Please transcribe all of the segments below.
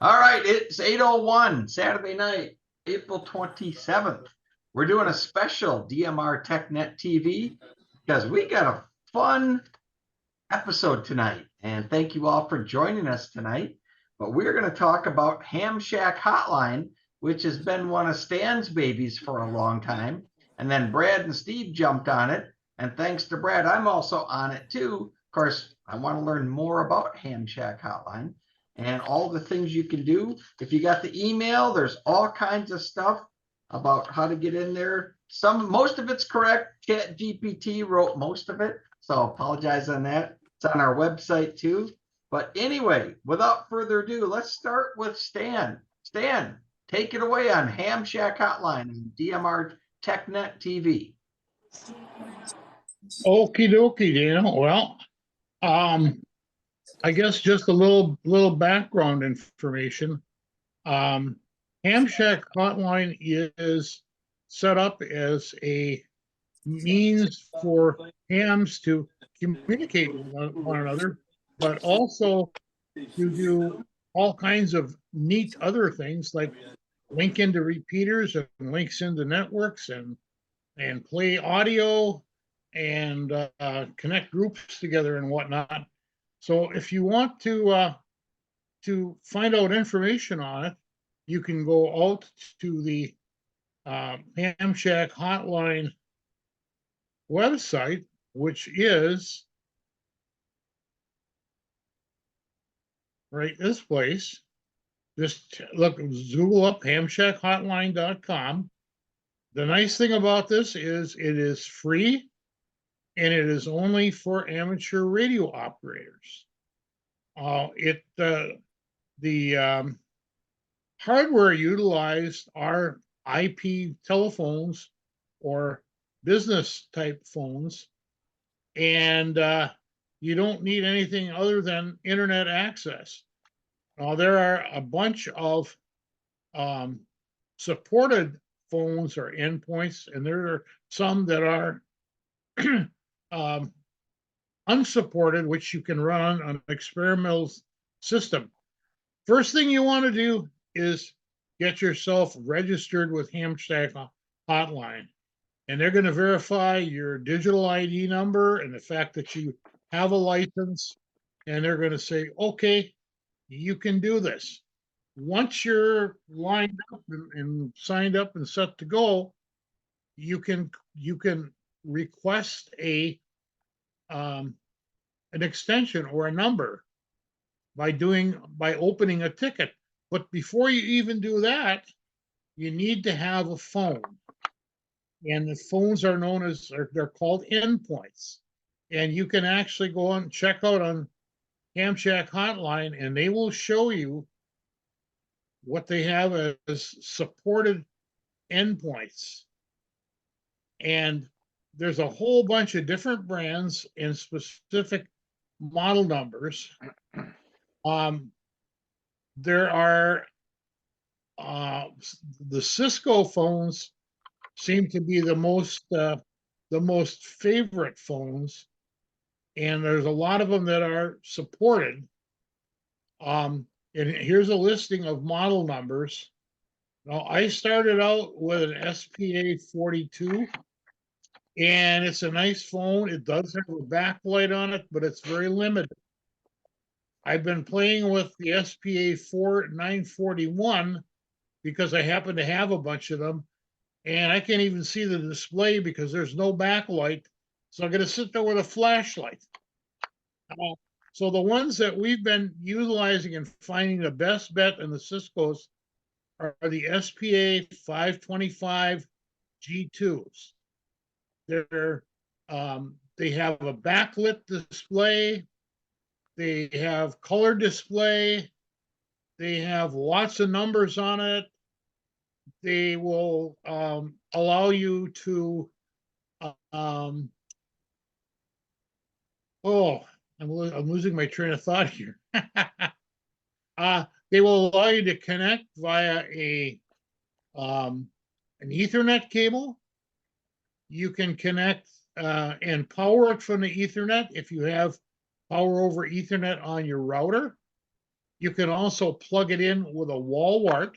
All right, it's 8:01 Saturday night, April 27th. We're doing a special DMR Tech Net TV because we got a fun episode tonight. And thank you all for joining us tonight. But we're going to talk about Ham Shack Hotline, which has been one of Stan's babies for a long time. And then Brad and Steve jumped on it. And thanks to Brad, I'm also on it too. Of course, I want to learn more about Ham Shack Hotline and all the things you can do. If you got the email, there's all kinds of stuff about how to get in there. Most of it's correct. Chat GPT wrote most of it. So apologize on that. It's on our website too. But anyway, without further ado, let's start with Stan. Stan, take it away on Ham Shack Hotline and DMR TechNet TV. Okie dokie, Dana. Well, I guess just a little background information. Ham Shack Hotline is set up as a means for hams to communicate with one another, but also to do all kinds of neat other things like link into repeaters and links into networks and play audio and connect groups together and whatnot. So if you want to find out information on it, you can go out to the Ham Shack Hotline website, which is right this place. Just look, Google up hamshackhotline.com. The nice thing about this is it is free and it is only for amateur radio operators. The hardware utilized are IP telephones or business type phones, and you don't need anything other than internet access. Now, there are a bunch of supported phones or endpoints, and there are some that are unsupported, which you can run on an experimental system. First thing you want to do is get yourself registered with Ham Shack Hotline. And they're going to verify your digital ID number and the fact that you have a license. And they're going to say, okay, you can do this. Once you're lined up and signed up and set to go, you can request an extension or a number by opening a ticket. But before you even do that, you need to have a phone. And the phones are known as, they're called endpoints. And you can actually go and check out on Ham Shack Hotline, and they will show you what they have as supported endpoints. And there's a whole bunch of different brands and specific model numbers. There are the Cisco phones seem to be the most favorite phones, and there's a lot of them that are supported. And here's a listing of model numbers. Now, I started out with an SPA 42, and it's a nice phone. It does have a backlight on it, but it's very limited. I've been playing with the SPA 941 because I happen to have a bunch of them, and I can't even see the display because there's no backlight. So I'm going to sit there with a flashlight. So the ones that we've been utilizing and finding the best bet in the Ciscos are the SPA 525 G2s. They have a backlit display. They have color display. They have lots of numbers on it. They will allow you to, I'm losing my train of thought here. They will allow you to connect via an Ethernet cable. You can connect and power it from the Ethernet if you have power over Ethernet on your router. You can also plug it in with a wall wart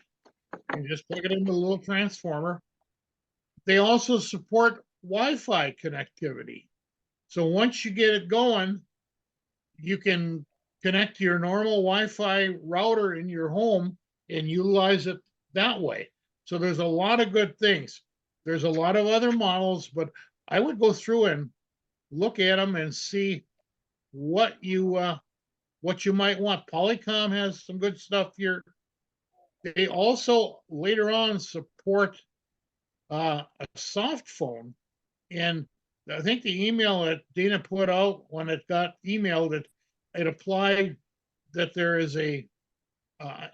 and just plug it into a little transformer. They also support Wi-Fi connectivity. So once you get it going, you can connect to your normal Wi-Fi router in your home and utilize it that way. So there's a lot of good things. There's a lot of other models, but I would go through and look at them and see what you might want. Polycom has some good stuff here. They also later on support a soft phone, and I think the email that Dana put out when it got emailed, it applied that there is an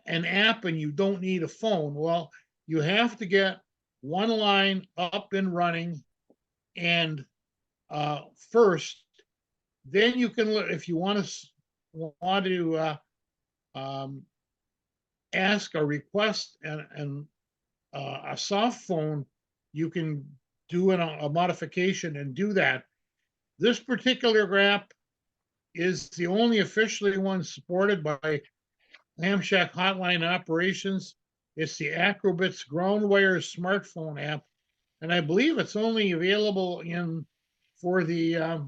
app and you don't need a phone. Well, you have to get one line up and running, and first, then you can, if you want to ask or request and a soft phone, you can do a modification and do that. This particular app is the only officially one supported by Ham Shack Hotline Operations. It's the Acrobits GroundWire smartphone app, and I believe it's only available for the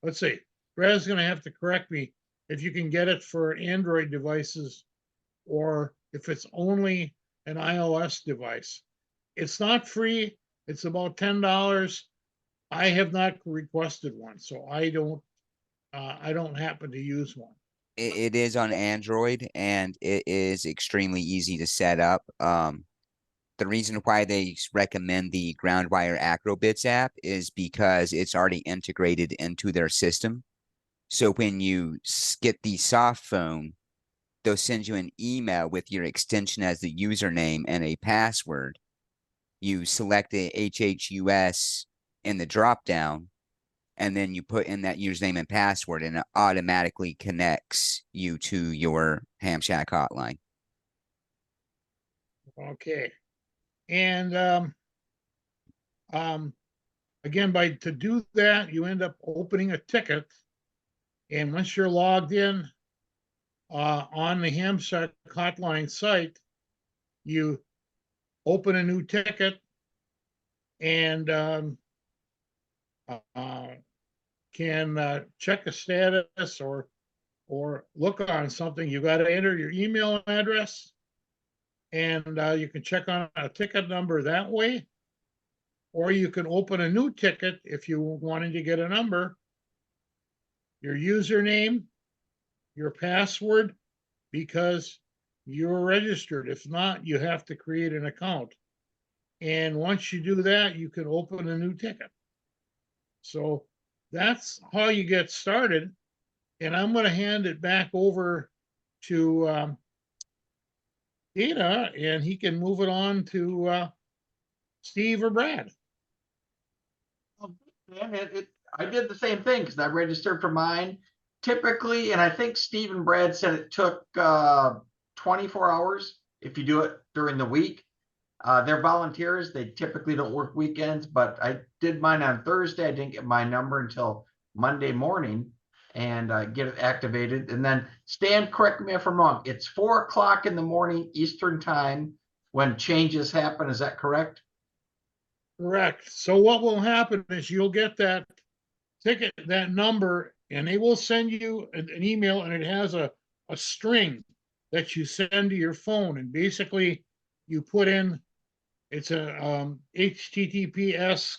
let's see, Brad's going to have to correct me if you can get it for Android devices or if it's only an iOS device. It's not free. It's about $10. I have not requested one, so I don't happen to use one. It is on Android, and it is extremely easy to set up. The reason why they recommend the GroundWire Acrobits app is because it's already integrated into their system. So when you get the soft phone, they'll send you an email with your extension as the username and a password. You select the HHUS in the dropdown, and then you put in that username and password, and it automatically connects you to your Ham Shack Hotline. Okay. And again, to do that, you end up opening a ticket. And once you're logged in on the Ham Shack Hotline site, you open a new ticket and can check a status or look on something. You got to enter your email address, and you can check on a ticket number that way, or you can open a new ticket if you wanted to get a number, your username, your password, because you're registered. If not, you have to create an account. And once you do that, you can open a new ticket. So that's how you get started. And I'm going to hand it back over to Dana, and he can move it on to Steve or Brad. I did the same thing because I registered for mine. Typically, and I think Steve and Brad said it took 24 hours if you do it during the week. They're volunteers. They typically don't work weekends, but I did mine on Thursday. I didn't get my number until Monday morning and get it activated. And then Stan, correct me if I'm wrong. It's 4 o'clock in the morning Eastern time when changes happen. Is that correct? Correct. So what will happen is you'll get that ticket, that number, and they will send you an email, and it has a string that you send to your phone. And basically you put in, it's a HTTPS :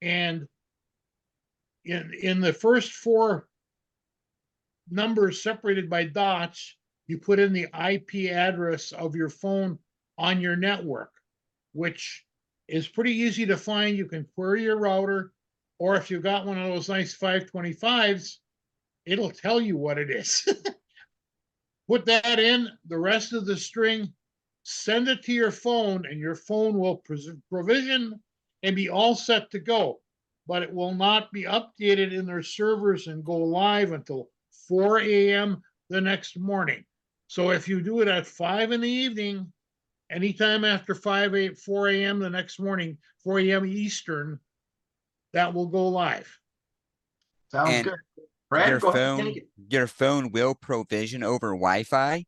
and in the first 4 numbers separated by dots, you put in the IP address of your phone on your network, which is pretty easy to find. You can query your router, or if you've got one of those nice 525s, it'll tell you what it is. Put that in, the rest of the string, send it to your phone, and your phone will provision and be all set to go. But it will not be updated in their servers and go live until 4 a.m. the next morning. So if you do it at 5 in the evening, anytime after 4 a.m. the next morning, 4 a.m. Eastern, that will go live. Sounds good. Brad, go ahead and take it. your phone will provision over Wi-Fi.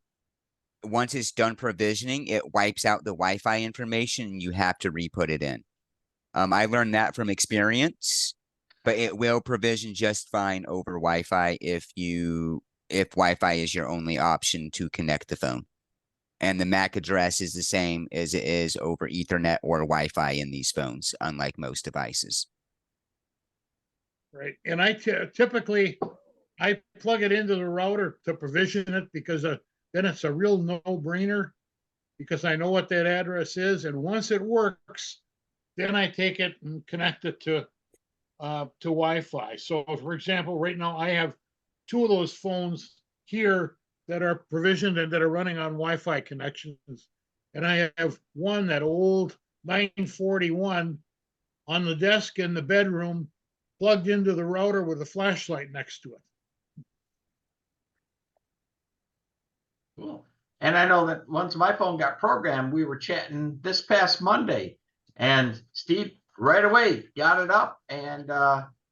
Once it's done provisioning, it wipes out the Wi-Fi information and you have to re-put it in. I learned that from experience, but it will provision just fine over Wi-Fi if Wi-Fi is your only option to connect the phone. And the MAC address is the same as it is over Ethernet or Wi-Fi in these phones, unlike most devices. Right. And I typically plug it into the router to provision it because then it's a real no-brainer because I know what that address is. And once it works, then I take it and connect it to Wi-Fi. So, for example, right now I have 2 of those phones here that are provisioned and that are running on Wi-Fi connections. And I have one, that old 941, on the desk in the bedroom, plugged into the router with a flashlight next to it. Cool. And I know that once my phone got programmed, we were chatting this past Monday, and Steve right away got it up and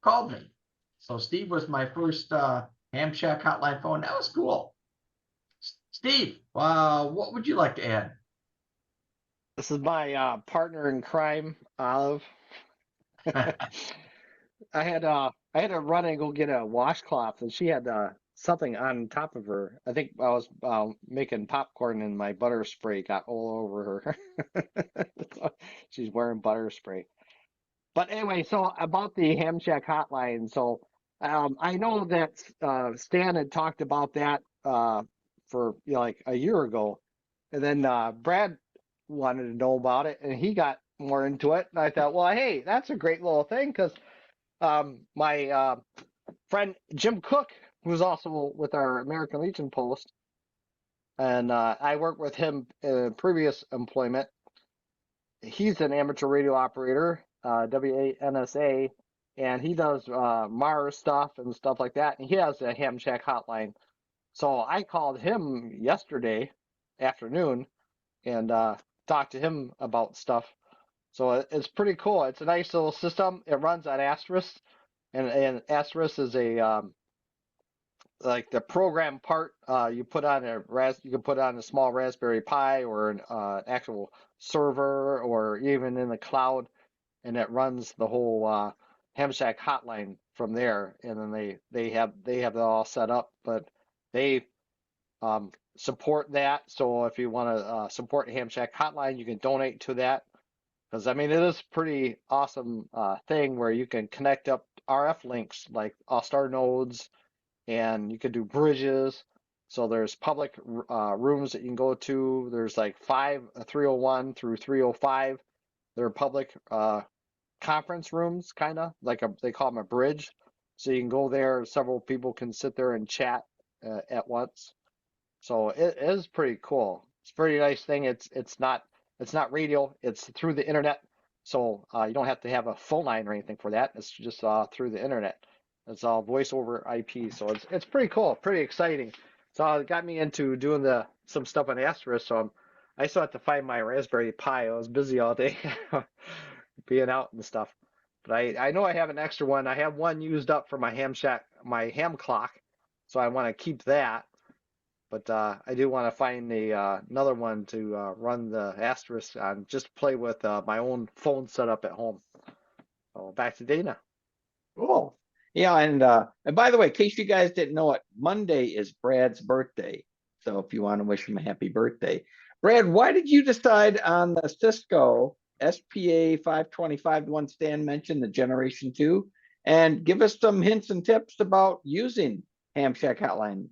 called me. So Steve was my first Ham Shack Hotline phone. That was cool. Steve, what would you like to add? This is my partner in crime, Olive. I had to run and go get a washcloth, and she had something on top of her. I think I was making popcorn, and my butter spray got all over her. She's wearing butter spray. But anyway, so about the Ham Shack Hotline. So I know that Stan had talked about that for like a year ago, and then Brad wanted to know about it, and he got more into it. And I thought, well, hey, that's a great little thing because my friend Jim Cook, who's also with our American Legion post, and I worked with him in previous employment. He's an amateur radio operator, WANSA, and he does Mars stuff and stuff like that. And he has a Ham Shack Hotline. So I called him yesterday afternoon and talked to him about stuff. So it's pretty cool. It's a nice little system. It runs on Asterisk, and Asterisk is a like the program part. You put on you can put on a small Raspberry Pi or an actual server or even in the cloud, and it runs the whole Ham Shack Hotline from there. And then they have it all set up, but they support that. So if you want to support Ham Shack Hotline, you can donate to that. Because I mean, it is a pretty awesome thing where you can connect up RF links like all-star nodes, and you can do bridges. So there's public rooms that you can go to. There's like 301 through 305. They're public conference rooms, kind of like they call them a bridge. So you can go there. Several people can sit there and chat at once. So it is pretty cool. It's a pretty nice thing. It's not radio. It's through the internet. So you don't have to have a phone line or anything for that. It's just through the internet. It's all voice over IP. So it's pretty cool, pretty exciting. So it got me into doing some stuff on Asterisk. So I still have to find my Raspberry Pi. I was busy all day being out and stuff. But I know I have an extra one. I have one used up for my Ham Shack, my ham clock. So I want to keep that. But I do want to find another one to run the Asterisk on, just play with my own phone setup at home. So back to Dana. Cool. Yeah, and by the way, in case you guys didn't know it, Monday is Brad's birthday. So if you want to wish him a happy birthday. Brad, why did you decide on the Cisco SPA 525, the one Stan mentioned, the Generation 2? And give us some hints and tips about using Ham Shack Hotline.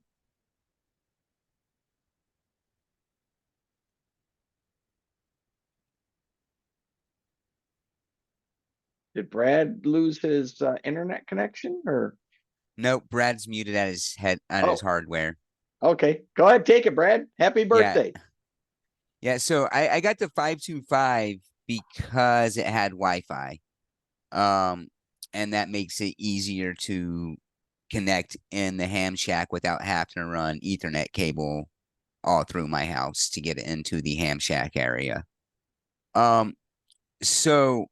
Did Brad lose his internet connection, or? Nope, Brad's muted at his head on his hardware. Okay, go ahead, take it, Brad. Happy birthday. Yeah, so I got the 525 because it had Wi-Fi. And that makes it easier to connect in the Ham Shack without having to run Ethernet cable all through my house to get into the Ham Shack area. So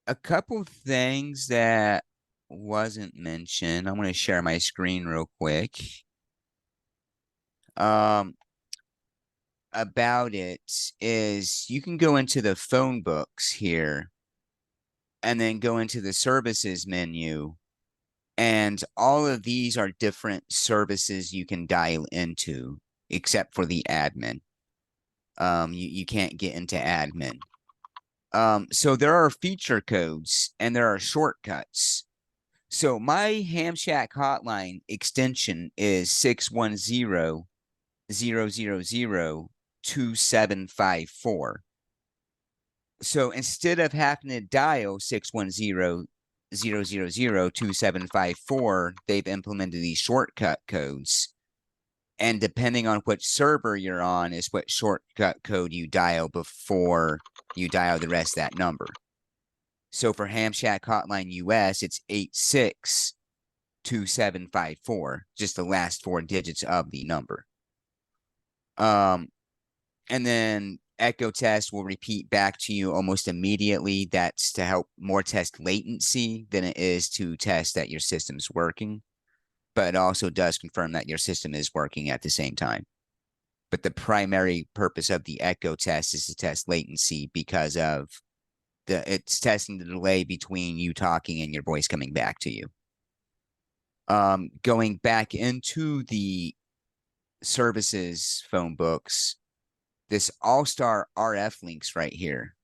a couple things that wasn't mentioned, I'm going to share my screen real quick. About it is you can go into the phone books here and then go into the services menu. And all of these are different services you can dial into, except for the admin. You can't get into admin. So there are feature codes and there are shortcuts. So my Ham Shack Hotline extension is 610-000-2754. So instead of having to dial 610-000-2754, they've implemented these shortcut codes. And depending on which server you're on is what shortcut code you dial before you dial the rest of that number. So for Ham Shack Hotline US, it's 862754, just the last 4 digits of the number. And then echo test will repeat back to you almost immediately. That's to help more test latency than it is to test that your system's working. But it also does confirm that your system is working at the same time. But the primary purpose of the echo test is to test latency because of it's testing the delay between you talking and your voice coming back to you. Going back into the services phone books, this all-star RF links right here.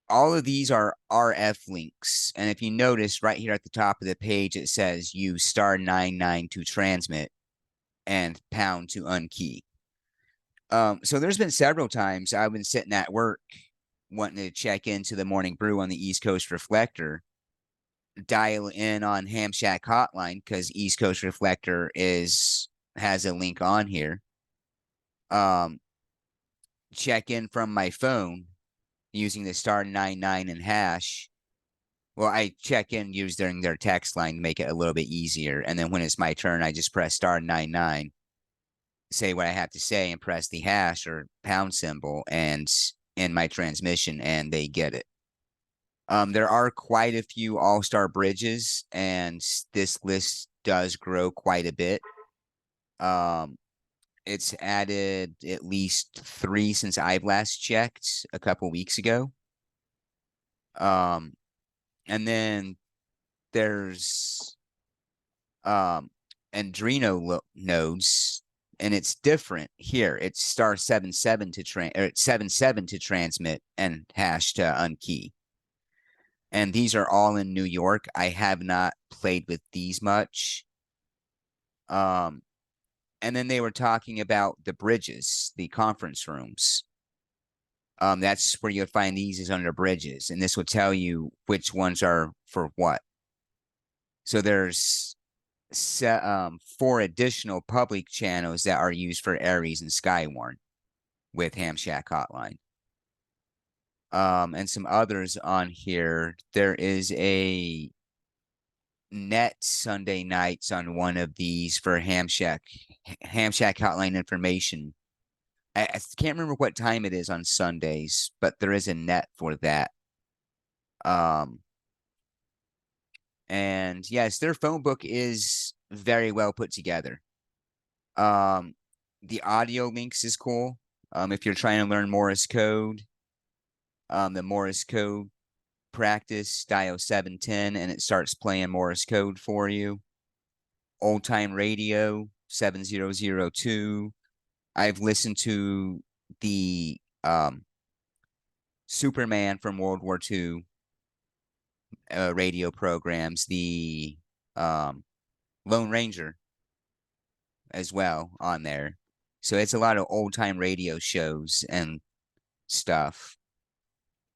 All of these are RF links. And if you notice right here at the top of the page, it says use *99 to transmit and # to unkey. So there's been several times I've been sitting at work wanting to check into the Morning Brew on the East Coast Reflector, dial in on Ham Shack Hotline because East Coast Reflector has a link on here. Check in from my phone using the *99 and hash. Well, I check in using their text line to make it a little bit easier. And then when it's my turn, I just press *99, say what I have to say, and press the hash or # symbol and in my transmission, and they get it. There are quite a few all-star bridges, and this list does grow quite a bit. It's added at least 3 since I've last checked a couple weeks ago. And then there's Adreno nodes, and it's different here. It's *77 to 77 to transmit and hash to unkey. And these are all in New York. I have not played with these much. And then they were talking about the bridges, the conference rooms. That's where you'll find these is under bridges. And this will tell you which ones are for what. So there's 4 additional public channels that are used for Aries and Skywarn with Ham Shack Hotline. And some others on here. There is a net Sunday nights on one of these for Ham Shack Hotline information. I can't remember what time it is on Sundays, but there is a net for that. And yes, their phone book is very well put together. The audio links is cool. If you're trying to learn Morse code, the Morse code practice, dial 710 and it starts playing Morse code for you. Old time radio 7002. I've listened to the Superman from World War II radio programs, the Lone Ranger as well on there. So it's a lot of old time radio shows and stuff.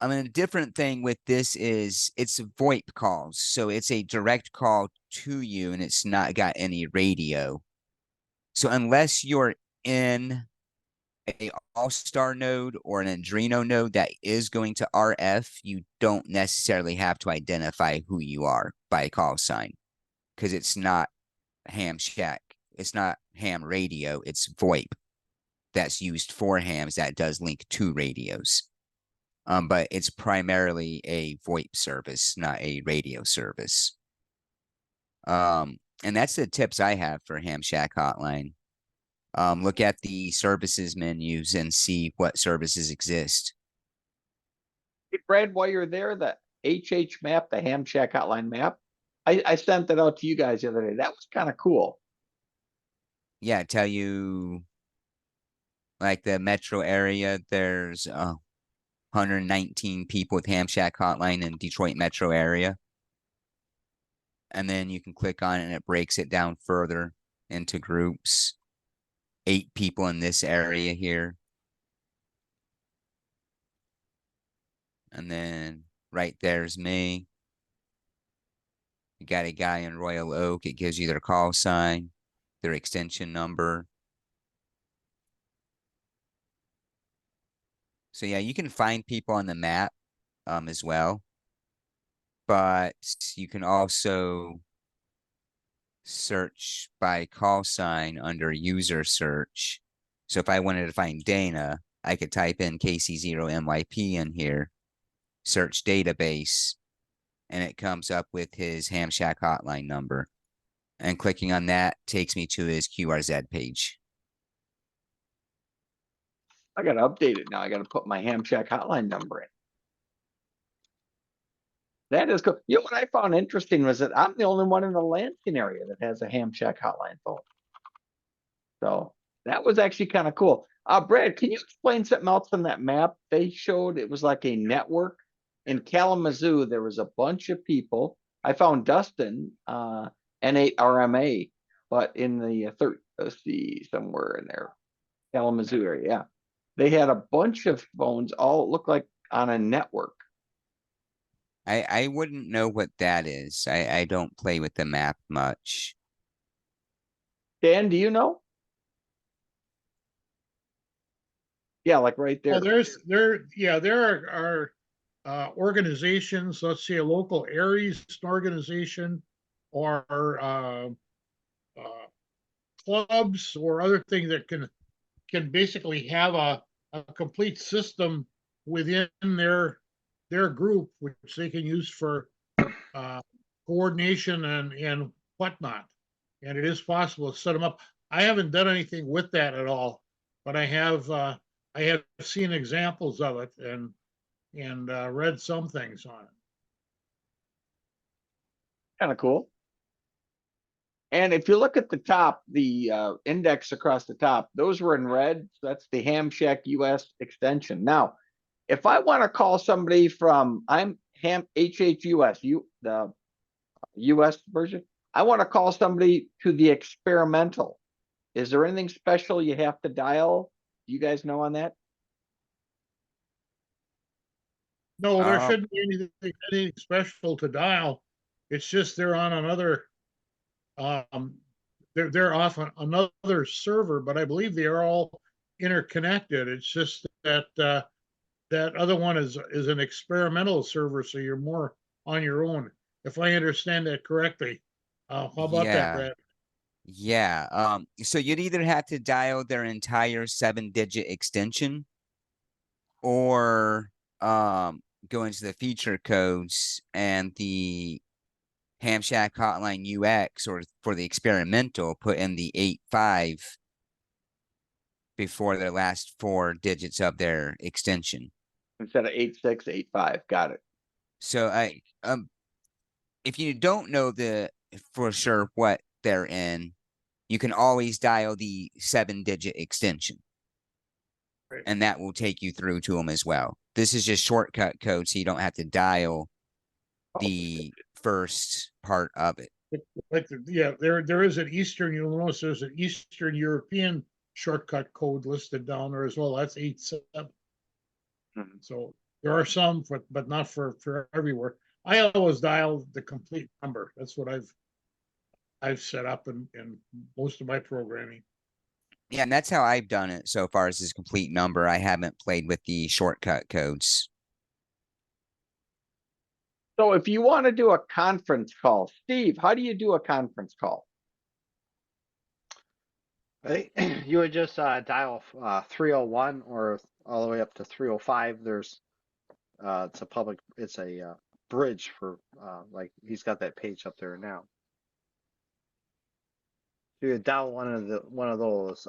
I mean, a different thing with this is it's VoIP calls. So it's a direct call to you and it's not got any radio. So unless you're in a all-star node or an Adreno node that is going to RF, you don't necessarily have to identify who you are by a call sign because it's not Ham Shack. It's not ham radio. It's VoIP that's used for hams that does link to radios. But it's primarily a VoIP service, not a radio service. And that's the tips I have for Ham Shack Hotline. Look at the services menus and see what services exist. Hey, Brad, while you're there, the HH map, the Ham Shack Hotline map, I sent that out to you guys the other day. That was kind of cool. Yeah, tell you like the metro area, there's 119 people with Ham Shack Hotline in Detroit metro area. And then you can click on it and it breaks it down further into groups. 8 people in this area here. And then right there's me. You got a guy in Royal Oak. It gives you their call sign, their extension number. So yeah, you can find people on the map as well. But you can also search by call sign under user search. So if I wanted to find Dana, I could type in KC0MYP in here, search database, and it comes up with his Ham Shack Hotline number. And clicking on that takes me to his QRZ page. I got to update it now. I got to put my Ham Shack Hotline number in. That is cool. You know what I found interesting was that I'm the only one in the Lansing area that has a Ham Shack Hotline phone. So that was actually kind of cool. Brad, can you explain something else on that map? They showed it was like a network in Kalamazoo. There was a bunch of people. I found Dustin, N8RMA, but in the let's see, somewhere in there, Kalamazoo area. Yeah, they had a bunch of phones, all look like on a network. I wouldn't know what that is. I don't play with the map much. Dan, do you know? Yeah, like right there. Well, there are organizations, let's say a local Aries organization or clubs or other things that can basically have a complete system within their group, which they can use for coordination and whatnot. And it is possible to set them up. I haven't done anything with that at all, but I have seen examples of it and read some things on it. Kind of cool. And if you look at the top, the index across the top, those were in red. So that's the Ham Shack US extension. Now, if I want to call somebody from, I'm Ham HHUS, the US version. I want to call somebody to the experimental. Is there anything special you have to dial? Do you guys know on that? No, there shouldn't be anything special to dial. It's just they're on another they're off on another server, but I believe they are all interconnected. It's just that that other one is an experimental server, so you're more on your own. If I understand that correctly. How about that, Brad? Yeah. So you'd either have to dial their entire 7-digit extension or go into the feature codes and the Ham Shack Hotline UX or for the experimental, put in the 85 before their last 4 digits of their extension. Instead of 8685. Got it. So if you don't know for sure what they're in, you can always dial the 7-digit extension. Right. And that will take you through to them as well. This is just shortcut code, so you don't have to dial the first part of it. There is an Eastern, you'll notice there's an Eastern European shortcut code listed down there as well. That's 87. Mm-hmm. So there are some, but not for everywhere. I always dial the complete number. That's what I've set up in most of my programming. Yeah, and that's how I've done it so far as this complete number. I haven't played with the shortcut codes. So if you want to do a conference call, Steve, how do you do a conference call? You would just dial 301 or all the way up to 305. There's It's a public. It's a bridge for like he's got that page up there now. You download one of those.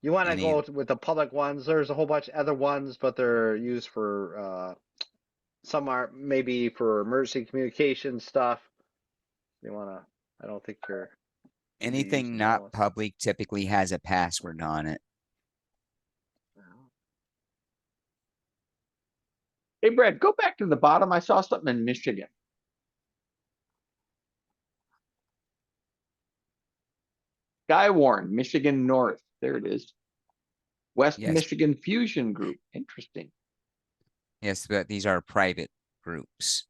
You want to Any go with the public ones. There's a whole bunch of other ones, but they're used for some are maybe for emergency communication stuff. You want to? I don't think you're. You'd be anything using not those. public typically has a password on it. Hey, Brad, go back to the bottom. I saw something in Michigan. Skywarn, Michigan North. There it is. West Yes. Michigan Fusion Group. Interesting. Yes, but these are private groups.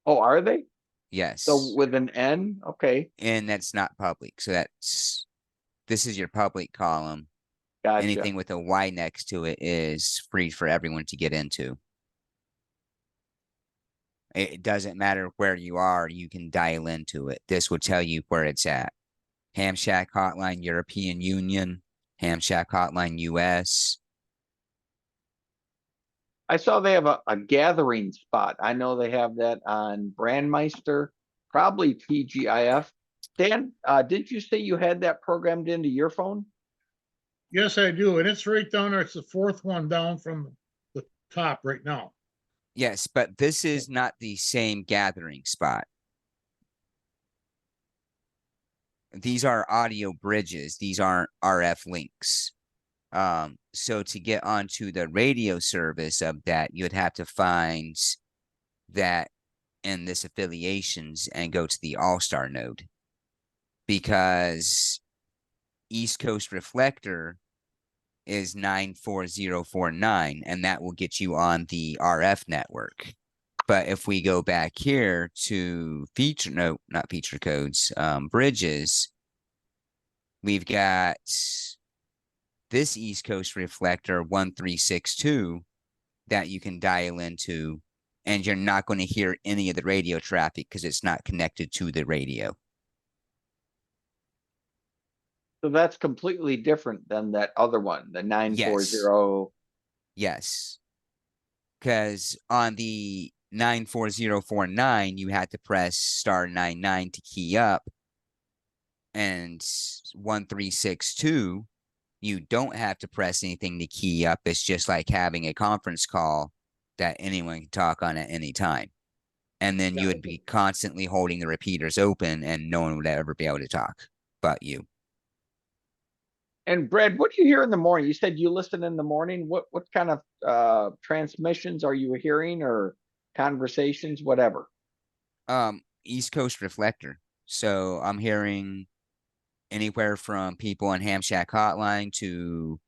Oh, are they? Yes. So with an N? Okay. And that's not public. So this is your public column. Gotcha. Anything with a Y next to it is free for everyone to get into. It doesn't matter where you are, you can dial into it. This will tell you where it's at. Ham Shack Hotline European Union, Ham Shack Hotline US. I saw they have a gathering spot. I know they have that on Brandmeister, probably TGIF. Dan, did you say you had that programmed into your phone? Yes, I do. And it's right down there. It's the fourth one down from the top right now. Yes, but this is not the same gathering spot. These are audio bridges. These aren't RF links. So to get onto the radio service of that, you'd have to find that in this affiliations and go to the All-Star node. Because East Coast Reflector is 94049, and that will get you on the RF network. But if we go back here to not feature codes, bridges, we've got this East Coast Reflector 1362 that you can dial into, and you're not going to hear any of the radio traffic because it's not connected to the radio. So that's completely different than that other one, the 940. Yes. Because on the 94049, you had to press *99 to key up. And 1362, you don't have to press anything to key up. It's just like having a conference call that anyone can talk on at any time. And then you would be constantly holding the repeaters open and no one would ever be able to talk but you. And Brad, what do you hear in the morning? You said you listen in the morning. What kind of transmissions are you hearing, or conversations, whatever? East Coast Reflector. So I'm hearing anywhere from people on Ham Shack Hotline to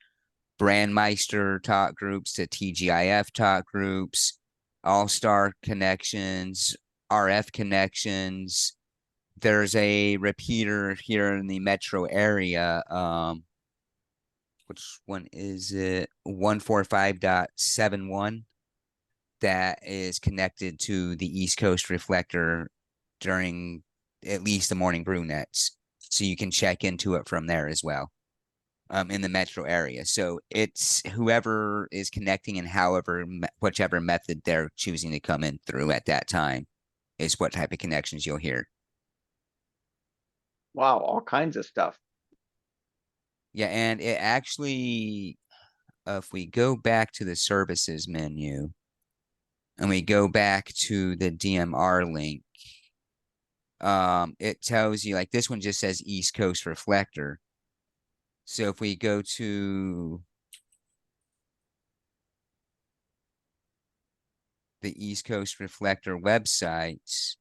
Brandmeister talk groups to TGIF talk groups, All-Star connections, RF connections. There's a repeater here in the metro area. Which one is it? 145.71 that is connected to the East Coast Reflector during at least the morning brew nets. So you can check into it from there as well, in the metro area. So it's whoever is connecting and whichever method they're choosing to come in through at that time is what type of connections you'll hear. Wow, all kinds of stuff. Yeah, and it actually, if we go back to the services menu and we go back to the DMR link, it tells you, like, this one just says East Coast Reflector. So if we go to the East Coast Reflector website,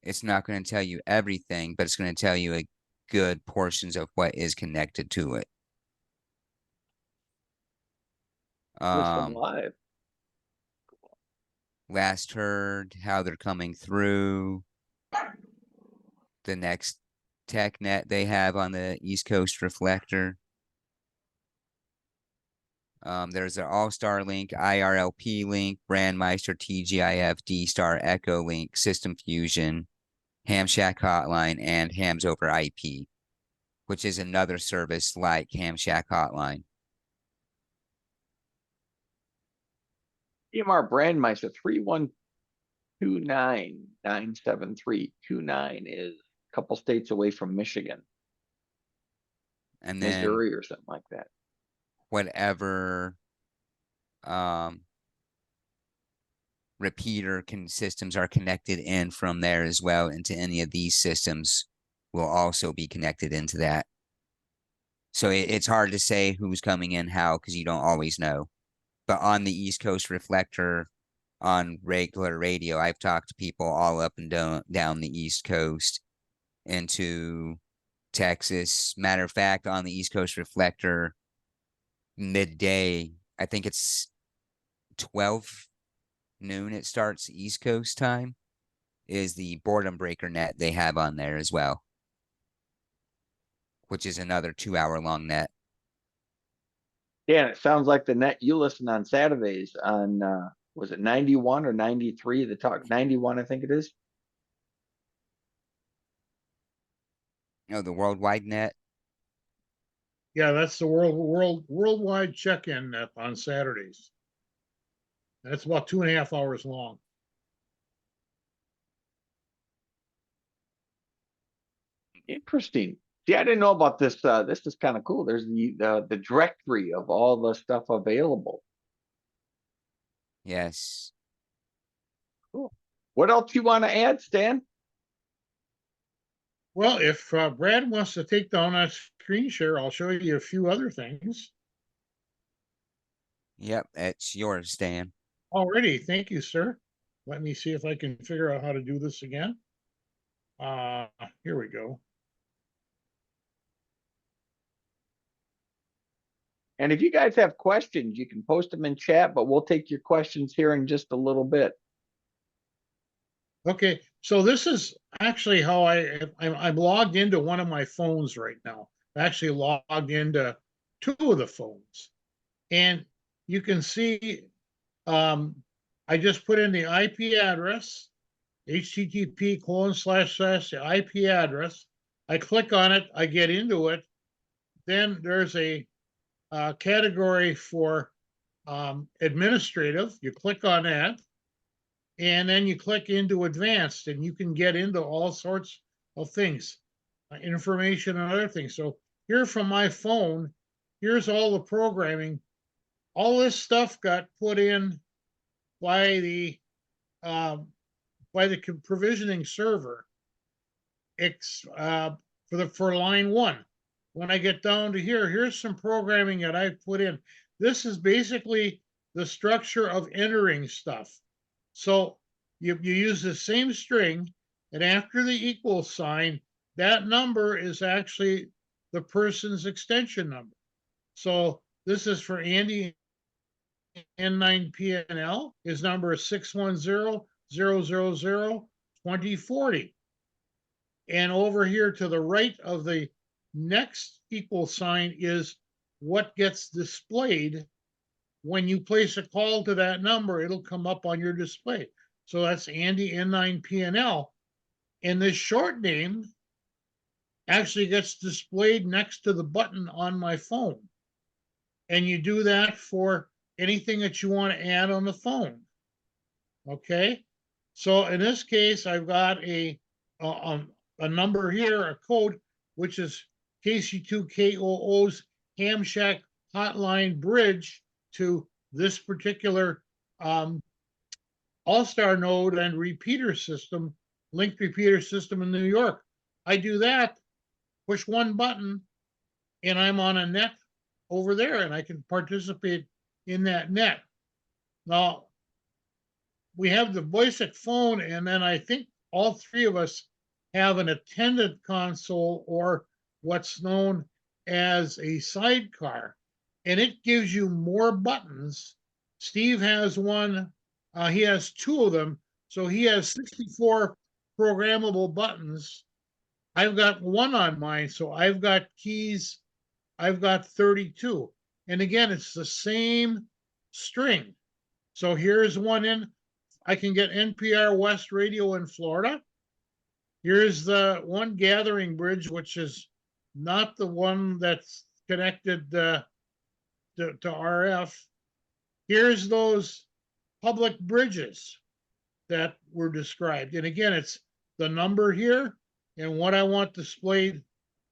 it's not going to tell you everything, but it's going to tell you a good portions of what is connected to it. Listen live. Last heard, how they're coming through, the next tech net they have on the East Coast Reflector. There's an All-Star link, IRLP link, Brandmeister, TGIF, D-Star, Echo link, System Fusion, Ham Shack Hotline, and Hams over IP, which is another service like Ham Shack Hotline. DMR Brandmeister 312997329 is a couple states away from Michigan, And then Missouri, or something like that. whatever repeater systems are connected in from there as well into any of these systems will also be connected into that. So it's hard to say who's coming in how because you don't always know. But on the East Coast reflector on regular radio, I've talked to people all up and down the East Coast into Texas. Matter of fact, on the East Coast reflector midday, I think it's 12 noon it starts East Coast time, is the boredom breaker net they have on there as well, which is another 2-hour long net. Yeah, and it sounds like the net you listen on Saturdays on was it 91 or 93? The talk 91, I think it is. The worldwide net. Yeah, that's the worldwide check-in net on Saturdays. That's about 2.5 hours long. Interesting. See, I didn't know about this. This is kind of cool. There's the directory of all the stuff available. Yes. Cool. What else you want to add, Stan? Well, if Brad wants to take down that screen share, I'll show you a few other things. Yep, it's yours, Stan. Already, thank you, sir. Let me see if I can figure out how to do this again. Here we go. And if you guys have questions, you can post them in chat, but we'll take your questions here in just a little bit. Okay, so this is actually how I'm logged into one of my phones right now. I actually logged into 2 of the phones. And you can see I just put in the IP address, http:// IP address. I click on it, I get into it. Then there's a category for administrative. You click on that. And then you click into advanced and you can get into all sorts of things, information and other things. So here from my phone, here's all the programming. All this stuff got put in by the provisioning server for line 1. When I get down to here, here's some programming that I put in. This is basically the structure of entering stuff. So you use the same string, and after the equal sign, that number is actually the person's extension number. So this is for Andy N9PNL. His number is 610-000-2040. And over here to the right of the next equal sign is what gets displayed. When you place a call to that number, it'll come up on your display. So that's Andy N9PNL. And this short name actually gets displayed next to the button on my phone. And you do that for anything that you want to add on the phone. Okay. So in this case, I've got a number here, a code, which is KC2KOO's Ham Shack Hotline bridge to this particular all-star node and repeater system, linked repeater system in New York. I do that, push one button, and I'm on a net over there, and I can participate in that net. Now, we have the basic phone, and then I think all 3 of us have an attendant console, or what's known as a sidecar, and it gives you more buttons. Steve has one, he has 2 of them, so he has 64 programmable buttons. I've got 1 on mine, so I've got keys, I've got 32. And again, it's the same string. So here's one in, I can get NPR West Radio in Florida. Here's the one gathering bridge, which is not the one that's connected to RF. Here's those public bridges that were described. And again, it's the number here and what I want displayed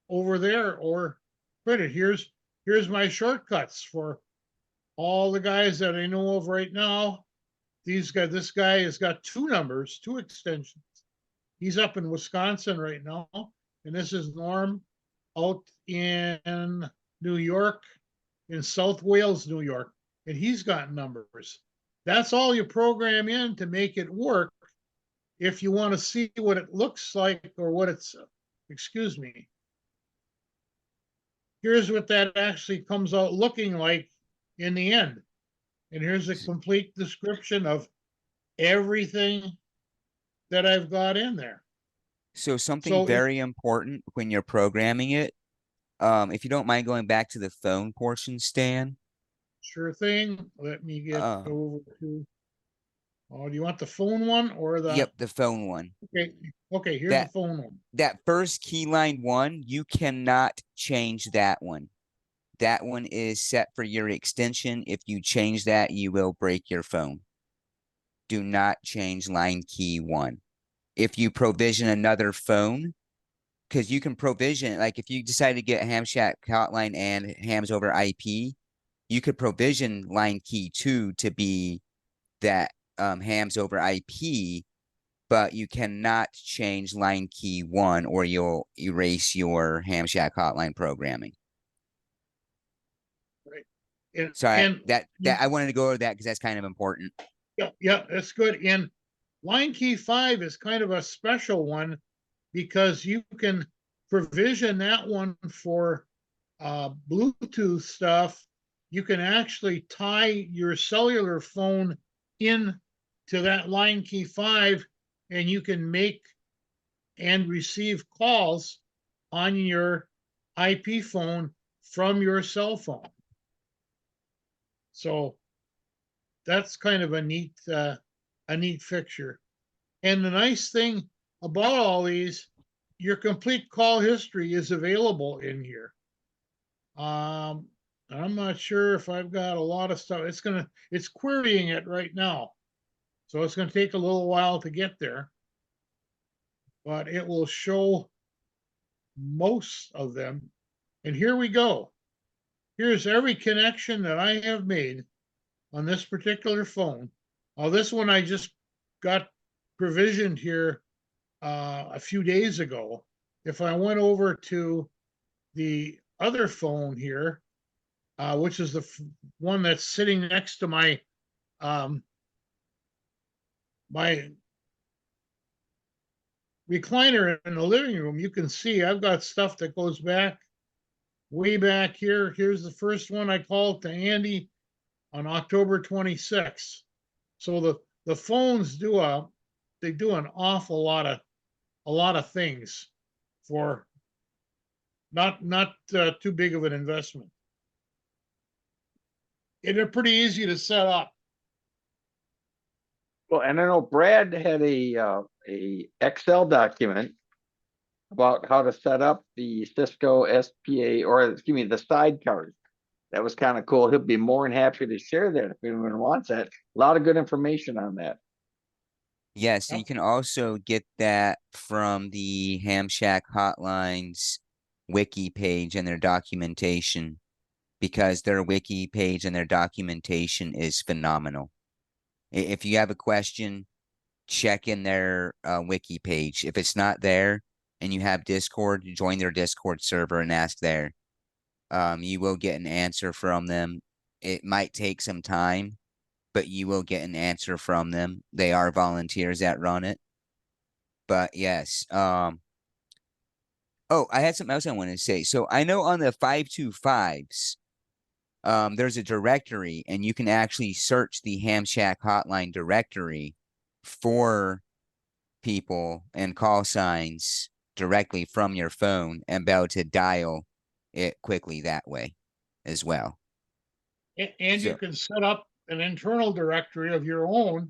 over there or printed. Here's my shortcuts for all the guys that I know of right now. This guy has got two numbers, two extensions. He's up in Wisconsin right now. And this is Norm out in New York, in South Wales, New York. And he's got numbers. That's all you program in to make it work. If you want to see what it looks like or what it's, excuse me, here's what that actually comes out looking like in the end. And here's a complete description of everything that I've got in there. So something So very important when you're programming it, if you don't mind going back to the phone portion, Stan. Sure thing. Let me get Uh, over to, oh, do you want the phone one or the? Yep, the phone one. Okay, okay, here's That the phone one. that first key line one, you cannot change that one. That one is set for your extension. If you change that, you will break your phone. Do not change line key one. If you provision another phone, because you can provision, like if you decide to get Ham Shack Hotline and Hams over IP, you could provision line key 2 to be that Hams over IP, but you cannot change line key 1 or you'll erase your Ham Shack Hotline programming. And, So and I wanted to go over that because that's kind of important. yeah, that's good. And line key 5 is kind of a special one because you can provision that one for Bluetooth stuff. You can actually tie your cellular phone in to that line key 5 and you can make and receive calls on your IP phone from your cell phone. So that's kind of a neat fixture. And the nice thing about all these, your complete call history is available in here. I'm not sure if I've got a lot of stuff. It's querying it right now. So it's going to take a little while to get there. But it will show most of them. And here we go. Here's every connection that I have made on this particular phone. This one I just got provisioned here a few days ago. If I went over to the other phone here, which is the one that's sitting next to my my recliner in the living room, you can see I've got stuff that goes back way back here. Here's the first one I called to Andy on October 26th. So the phones do an awful lot of things for not too big of an investment. And they're pretty easy to set up. Well, and I know Brad had a Excel document about how to set up the Cisco SPA, or excuse me, the sidecars. That was kind of cool. He'll be more than happy to share that if anyone wants that. A lot of good information on that. Yes, you can also get that from the Ham Shack Hotlines wiki page and their documentation, because their wiki page and their documentation is phenomenal. If you have a question, check in their wiki page. If it's not there and you have Discord, join their Discord server and ask there. You will get an answer from them. It might take some time, but you will get an answer from them. They are volunteers that run it. But yes. Oh, I had something else I wanted to say. So I know on the 525s, there's a directory, and you can actually search the Ham Shack Hotline directory for people and call signs directly from your phone and be able to dial it quickly that way as well. And you can set up an internal directory of your own,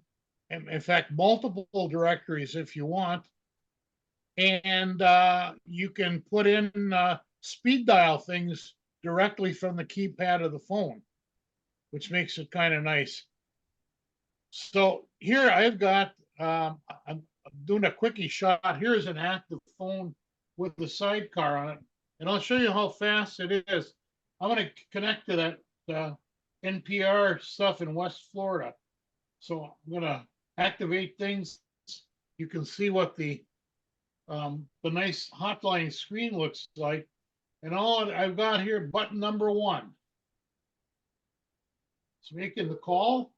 and in fact, multiple directories if you want. And you can put in speed dial things directly from the keypad of the phone, which makes it kind of nice. So here I've got, I'm doing a quickie shot. Here's an active phone with the sidecar on it. And I'll show you how fast it is. I'm going to connect to that NPR stuff in West Florida. So I'm going to activate things. You can see what the nice hotline screen looks like. And all I've got here, button number 1. It's making the call.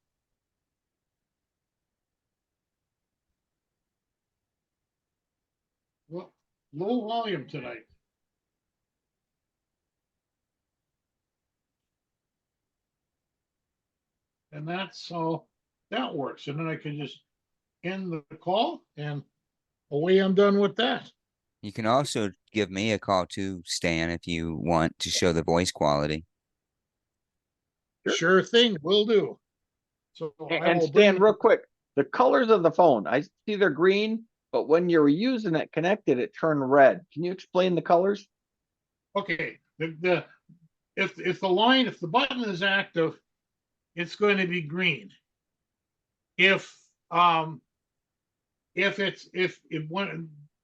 Well, low volume tonight. And that's how that works. And then I can just end the call and away I'm done with that. You can also give me a call too, Stan, if you want to show the voice quality. Sure thing, will do. So I And will Stan, bring real quick, the colors of the phone, I see they're green, but when you're using it connected, it turned red. Can you explain the colors? okay. If the button is active, it's going to be green. If one,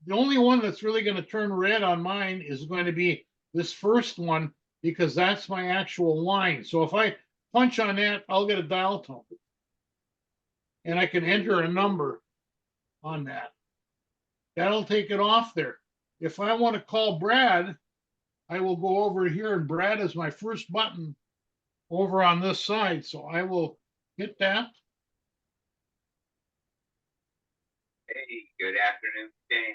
the only one that's really going to turn red on mine is going to be this first one, because that's my actual line. So if I punch on that, I'll get a dial tone. And I can enter a number on that. That'll take it off there. If I want to call Brad, I will go over here, and Brad is my first button over on this side. So I will hit that. Hey, good afternoon, Stan.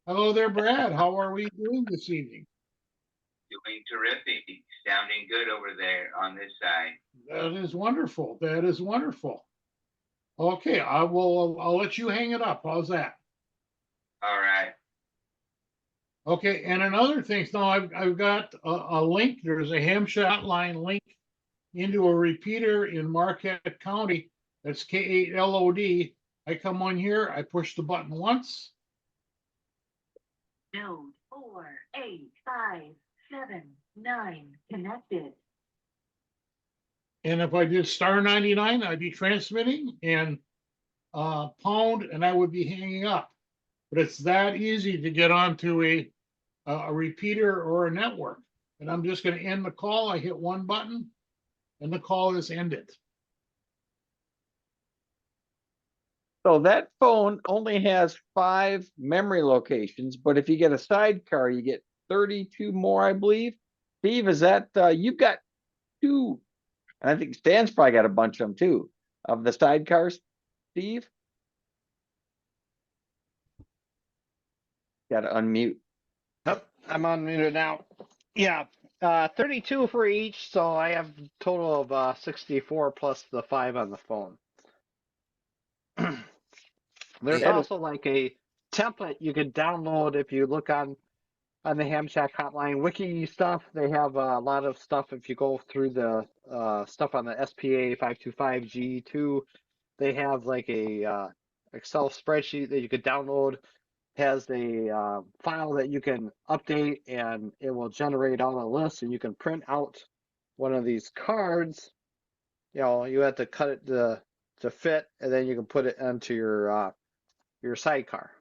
Hello there, Brad. How are we doing this evening? Doing terrific. Sounding good over there on this side. That is wonderful. That is wonderful. Okay, I'll let you hang it up. How's that? All right. Okay, and another thing, now I've got a link. There's a Ham Shack Hotline link into a repeater in Marquette County. That's K8LOD. I come on here, I push the button once. Node 48579 connected. And if I did star 99, I'd be transmitting, and pound, and I would be hanging up. But it's that easy to get onto a repeater or a network. And I'm just going to end the call. I hit one button, and the call is ended. So that phone only has 5 memory locations, but if you get a sidecar, you get 32 more, I believe. Steve, is that you've got 2? And I think Stan's probably got a bunch of them too, of the sidecars. Steve, got to unmute. Yep, I'm unmuted now. Yeah, 32 for each, so I have a total of 64 plus the 5 on the phone. There's Yeah. also like a template you could download if you look on the Ham Shack Hotline wiki stuff. They have a lot of stuff. If you go through the stuff on the SPA 525G2, they have like a Excel spreadsheet that you could download. Has a file that you can update, and it will generate all the lists, and you can print out one of these cards. You know, you have to cut it to fit, and then you can put it into your sidecar.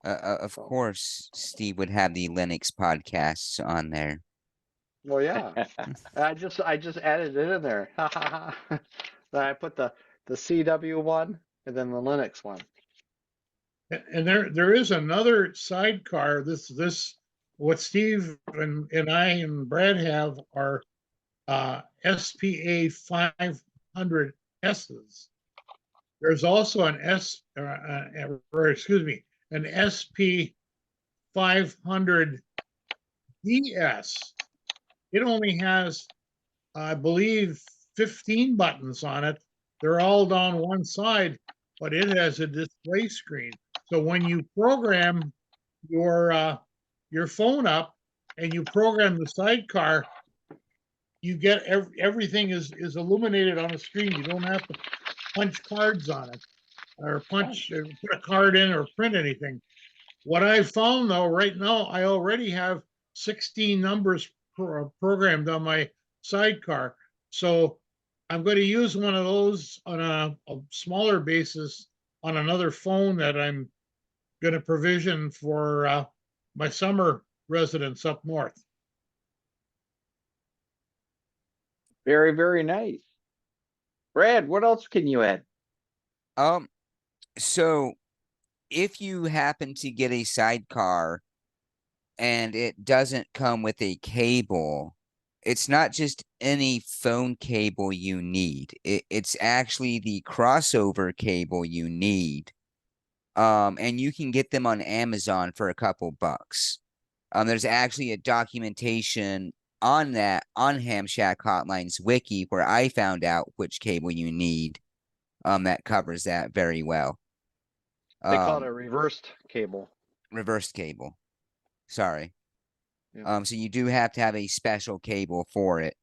Of course, Steve would have the Linux podcasts on there. Well, yeah, I just added it in there. Then I put the CW one and then the Linux one. And there is another sidecar. This what Steve and I and Brad have are SPA 500 S's. There's also an an SP 500 DS. It only has, I believe, 15 buttons on it. They're all down one side, but it has a display screen. So when you program your phone up and you program the sidecar, you get everything is illuminated on the screen. You don't have to punch cards on it or put a card in or print anything. What I've found though, right now, I already have 16 numbers programmed on my sidecar. So I'm going to use one of those on a smaller basis on another phone that I'm going to provision for my summer residents up north. Very, very nice. Brad, what else can you add? So if you happen to get a sidecar and it doesn't come with a cable, it's not just any phone cable you need. It's actually the crossover cable you need. And you can get them on Amazon for a couple bucks. There's actually a documentation on that on Ham Shack Hotline's wiki where I found out which cable you need. That covers that very well. They call it a reversed cable. Reversed cable. Sorry. Yeah. So you do have to have a special cable for it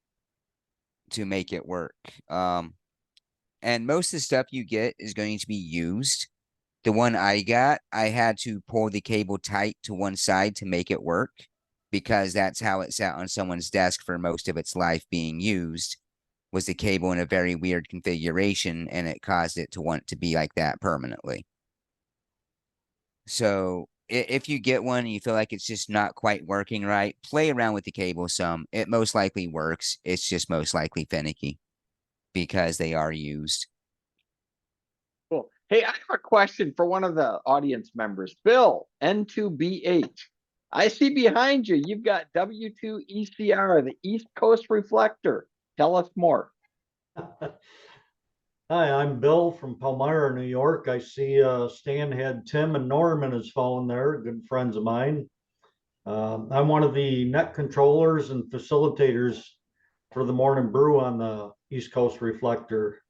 to make it work. And most of the stuff you get is going to be used. The one I got, I had to pull the cable tight to one side to make it work because that's how it sat on someone's desk for most of its life being used, was the cable in a very weird configuration, and it caused it to want to be like that permanently. So if you get one and you feel like it's just not quite working right, play around with the cable some. It most likely works. It's just most likely finicky because they are used. Cool. Hey, I have a question for one of the audience members. Bill, N2BH. I see behind you, you've got W2ECR, the East Coast Reflector. Tell us more. Hi, I'm Bill from Palmyra, New York. I see Stan had Tim and Norm in his phone there, good friends of mine. I'm one of the net controllers and facilitators for the morning brew on the East Coast Reflector.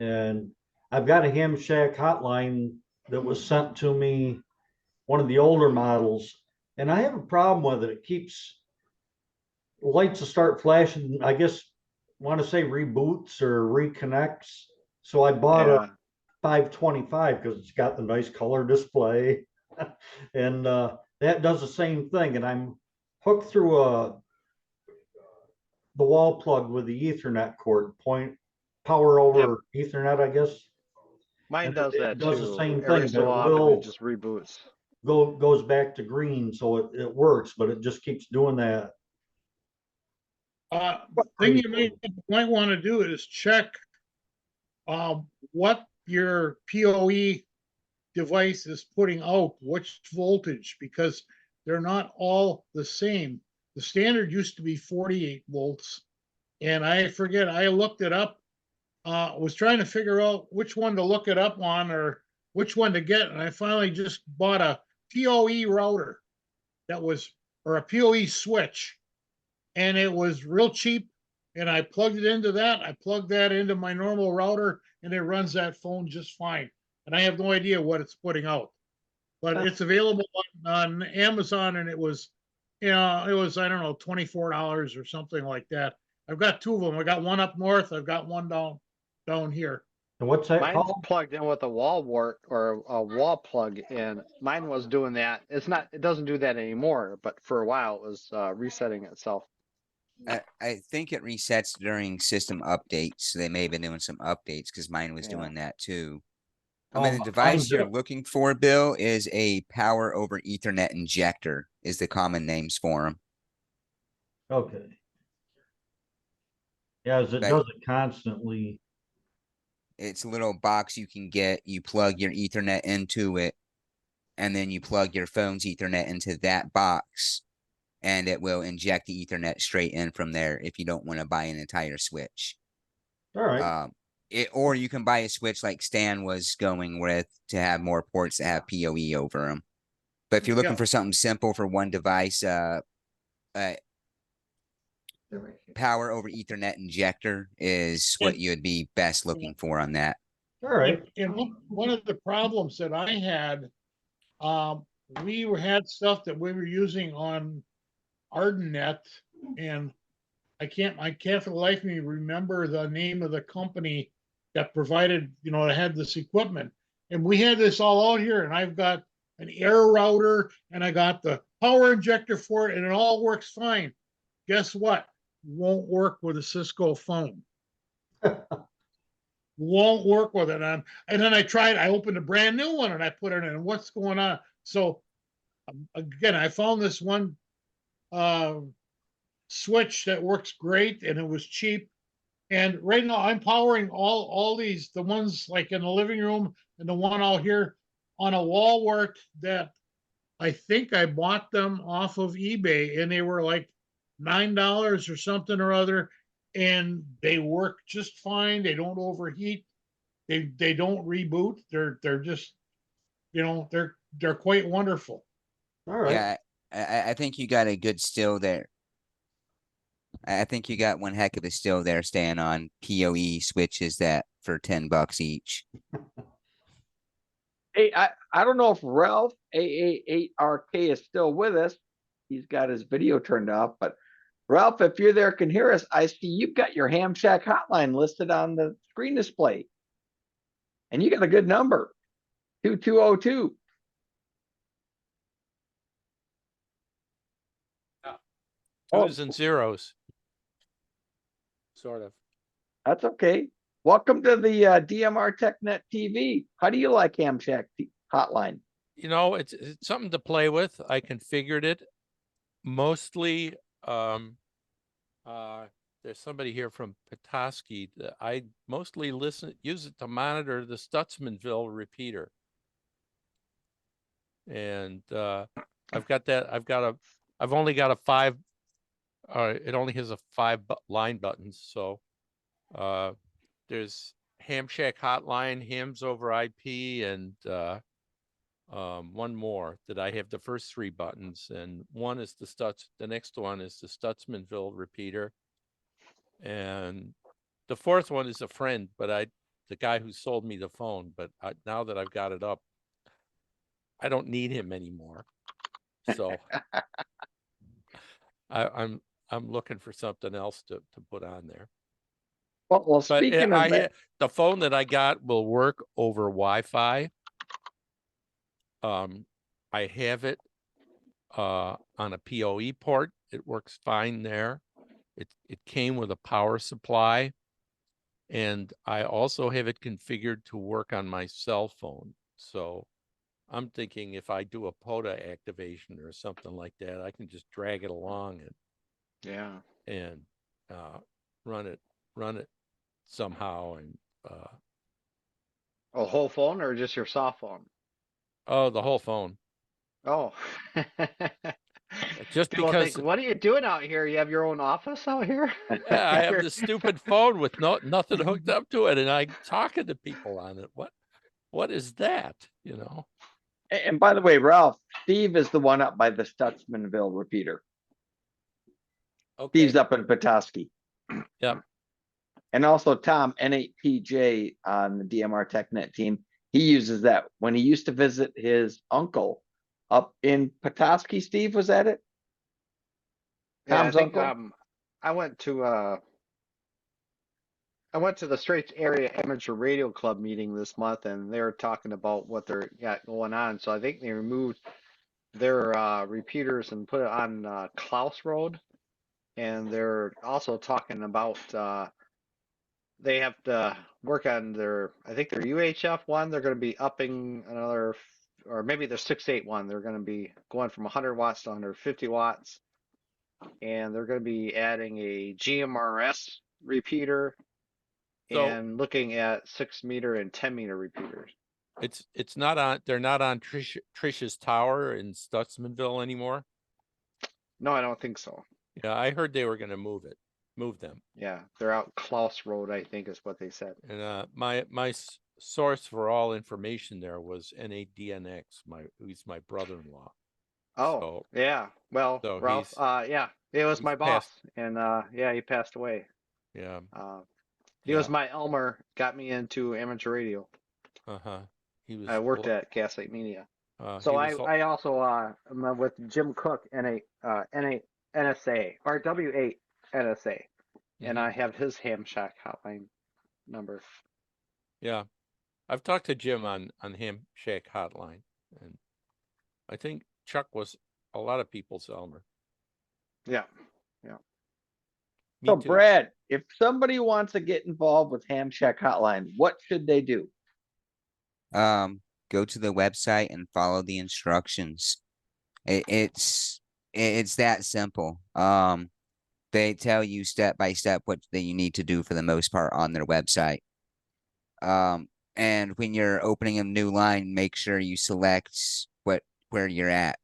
And I've got a Ham Shack Hotline that was sent to me, one of the older models, and I have a problem with it. It keeps lights will start flashing, I guess, want to say reboots or reconnects. So I bought a 525 because it's got the nice color display. And that does the same thing. And I'm hooked through the wall plug with the Ethernet cord, point power over Ethernet, I guess. Mine And does that does too. the same Every thing, so but it often will it just reboots. goes back to green, so it works, but it just keeps doing that. Thing you might want to do is check what your PoE device is putting out, which voltage, because they're not all the same. The standard used to be 48 volts, and I forget, I looked it up, was trying to figure out which one to look it up on or which one to get, and I finally just bought a PoE router that was, or a PoE switch, and it was real cheap, and I plugged it into that. I plugged that into my normal router, and it runs that phone just fine. And I have no idea what it's putting out, but it's available on Amazon, and it was, I don't know, $24 or something like that. I've got two of them. I got one up north. I've got one down here. And what's that Mine's called? plugged in with a wall wart or a wall plug, and mine was doing that. It doesn't do that anymore, but for a while it was resetting itself. I think it resets during system updates. So they may have been doing some updates because mine was Yeah. doing that too. I mean, the Mine's device you're up. looking for, Bill, is a power over Ethernet injector, is the common names for them. Okay. Yeah, as it But does it constantly. it's a little box you can get. You plug your Ethernet into it, and then you plug your phone's Ethernet into that box, and it will inject the Ethernet straight in from there if you don't want to buy an entire switch. All right. Or you can buy a switch like Stan was going with to have more ports that have PoE over them. But if you're looking for something simple for one device, power over Ethernet injector is what you would be best looking for on that. All right. And one of the problems that I had, we had stuff that we were using on ArdenNet, and I can't for the life of me remember the name of the company that provided, that had this equipment. And we had this all out here, and I've got an air router, and I got the power injector for it, and it all works fine. Guess what? Won't work with a Cisco phone. Won't work with it on. And then I opened a brand new one and I put it in. What's going on? So again, I found this one switch that works great and it was cheap. And right now I'm powering all these, the ones like in the living room and the one out here on a wall wart that I think I bought them off of eBay and they were like $9 or something or other. And they work just fine. They don't overheat. They don't reboot. They're just, they're quite wonderful. All right. Yeah, I think you got a good still there. I think you got one heck of a still there, staying on PoE switches that for $10 each. Hey, I don't know if Ralph AA8RK is still with us. He's got his video turned off, but Ralph, if you're there, can hear us. I see you've got your Ham Shack hotline listed on the screen display. And you got a good number, 2202. Twos and zeros. Sort of. That's okay. Welcome to the DMR Tech Net TV. How do you like Ham Shack Hotline? You know, it's something to play with. I configured it mostly. There's somebody here from Petoskey. I mostly use it to monitor the Stutzmanville repeater. And I've only got a 5. It only has a 5 line buttons. So there's Ham Shack Hotline, Hams over IP, and one more that I have the first 3 buttons, and one is the next one is the Stutzmanville repeater, and the 4th one is a friend, but the guy who sold me the phone, but now that I've got it up, I don't need him anymore. So I'm looking for something else to put on there. Well, But speaking of that, the phone that I got will work over Wi-Fi. I have it on a PoE port. It works fine there. It came with a power supply, and I also have it configured to work on my cell phone. So I'm thinking if I do a POTA activation or something like that, I can just drag it along and run it somehow. And A whole phone or just your soft phone? oh, the whole phone. Oh. Just People because think, what are you doing out here? You have your own office out here? yeah, I have this stupid phone with nothing hooked up to it, and I'm talking to people on it. What is that? You know? and by the way, Ralph, Steve is the one up by the Stutzmanville repeater. Okay. Steve's up in Petoskey. Yep. And also Tom, N8PJ on the DMR TechNet team. He uses that when he used to visit his uncle up in Petoskey. Steve, was that it? Yeah, I Tom's think uncle? I went to the Straits Area Amateur Radio Club meeting this month, and they were talking about what they're got going on. So I think they removed their repeaters and put it on Klaus Road, and they're also talking about they have to work on I think their UHF one. They're going to be upping another, or maybe their 681. They're going to be going from 100 watts to 150 watts, and they're going to be adding a GMRS repeater So and looking at 6 meter and 10 meter repeaters. it's not on. They're not on Trish's tower in Stutzmanville anymore. No, I don't think so. Yeah, I heard they were going to move them. Yeah, they're out Klaus Road, I think is what they said. And my source for all information there was NADNX, who's my brother-in-law. Oh, So, yeah. Well, so Ralph, yeah, it was he's my boss, passed. and yeah, he passed away. Yeah. He was my Elmer, got me into amateur radio. Uh-huh. I worked at Gaslight Media. So he was I also am with Jim Cook NSA or W8 NSA, and I have his Ham Shack Hotline number. Yeah, I've talked to Jim on Ham Shack Hotline, and I think Chuck was a lot of people's Elmer. Yeah, yeah. Me So too. Brad, if somebody wants to get involved with Ham Shack Hotline, what should they do? Go to the website and follow the instructions. It's that simple. They tell you step by step what that you need to do for the most part on their website. And when you're opening a new line, make sure you select where you're at.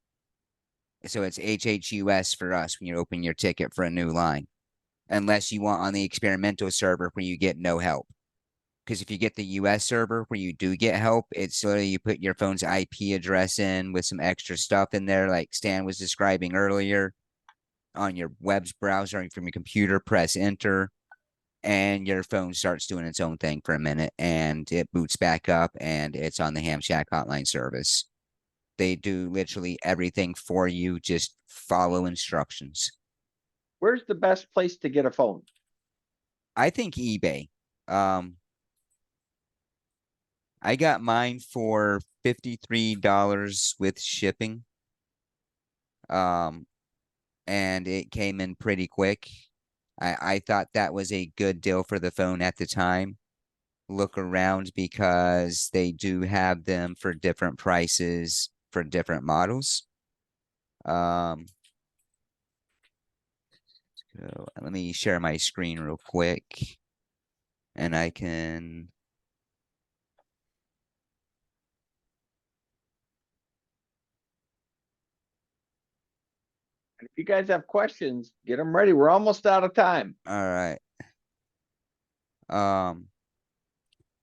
So it's HHUS for us when you're opening your ticket for a new line, unless you want on the experimental server where you get no help. Because if you get the US server where you do get help, it's literally you put your phone's IP address in with some extra stuff in there, like Stan was describing earlier, on your web browser from your computer, press enter, and your phone starts doing its own thing for a minute, and it boots back up, and it's on the Ham Shack Hotline service. They do literally everything for you. Just follow instructions. Where's the best place to get a phone? I think eBay. I got mine for $53 with shipping. And it came in pretty quick. I thought that was a good deal for the phone at the time. Look around because they do have them for different prices for different models. So let me share my screen real quick, and I can. And if you guys have questions, get them ready. We're almost out of time. All right.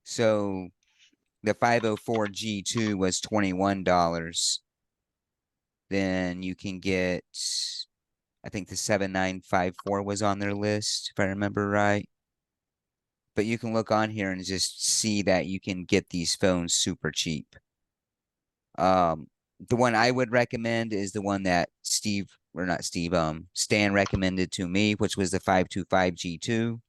So the 504 G2 was $21. Then you can get, I think the 7954 was on their list, if I remember right. But you can look on here and just see that you can get these phones super cheap. The one I would recommend is the one that Stan recommended to me, which was the 525 G2.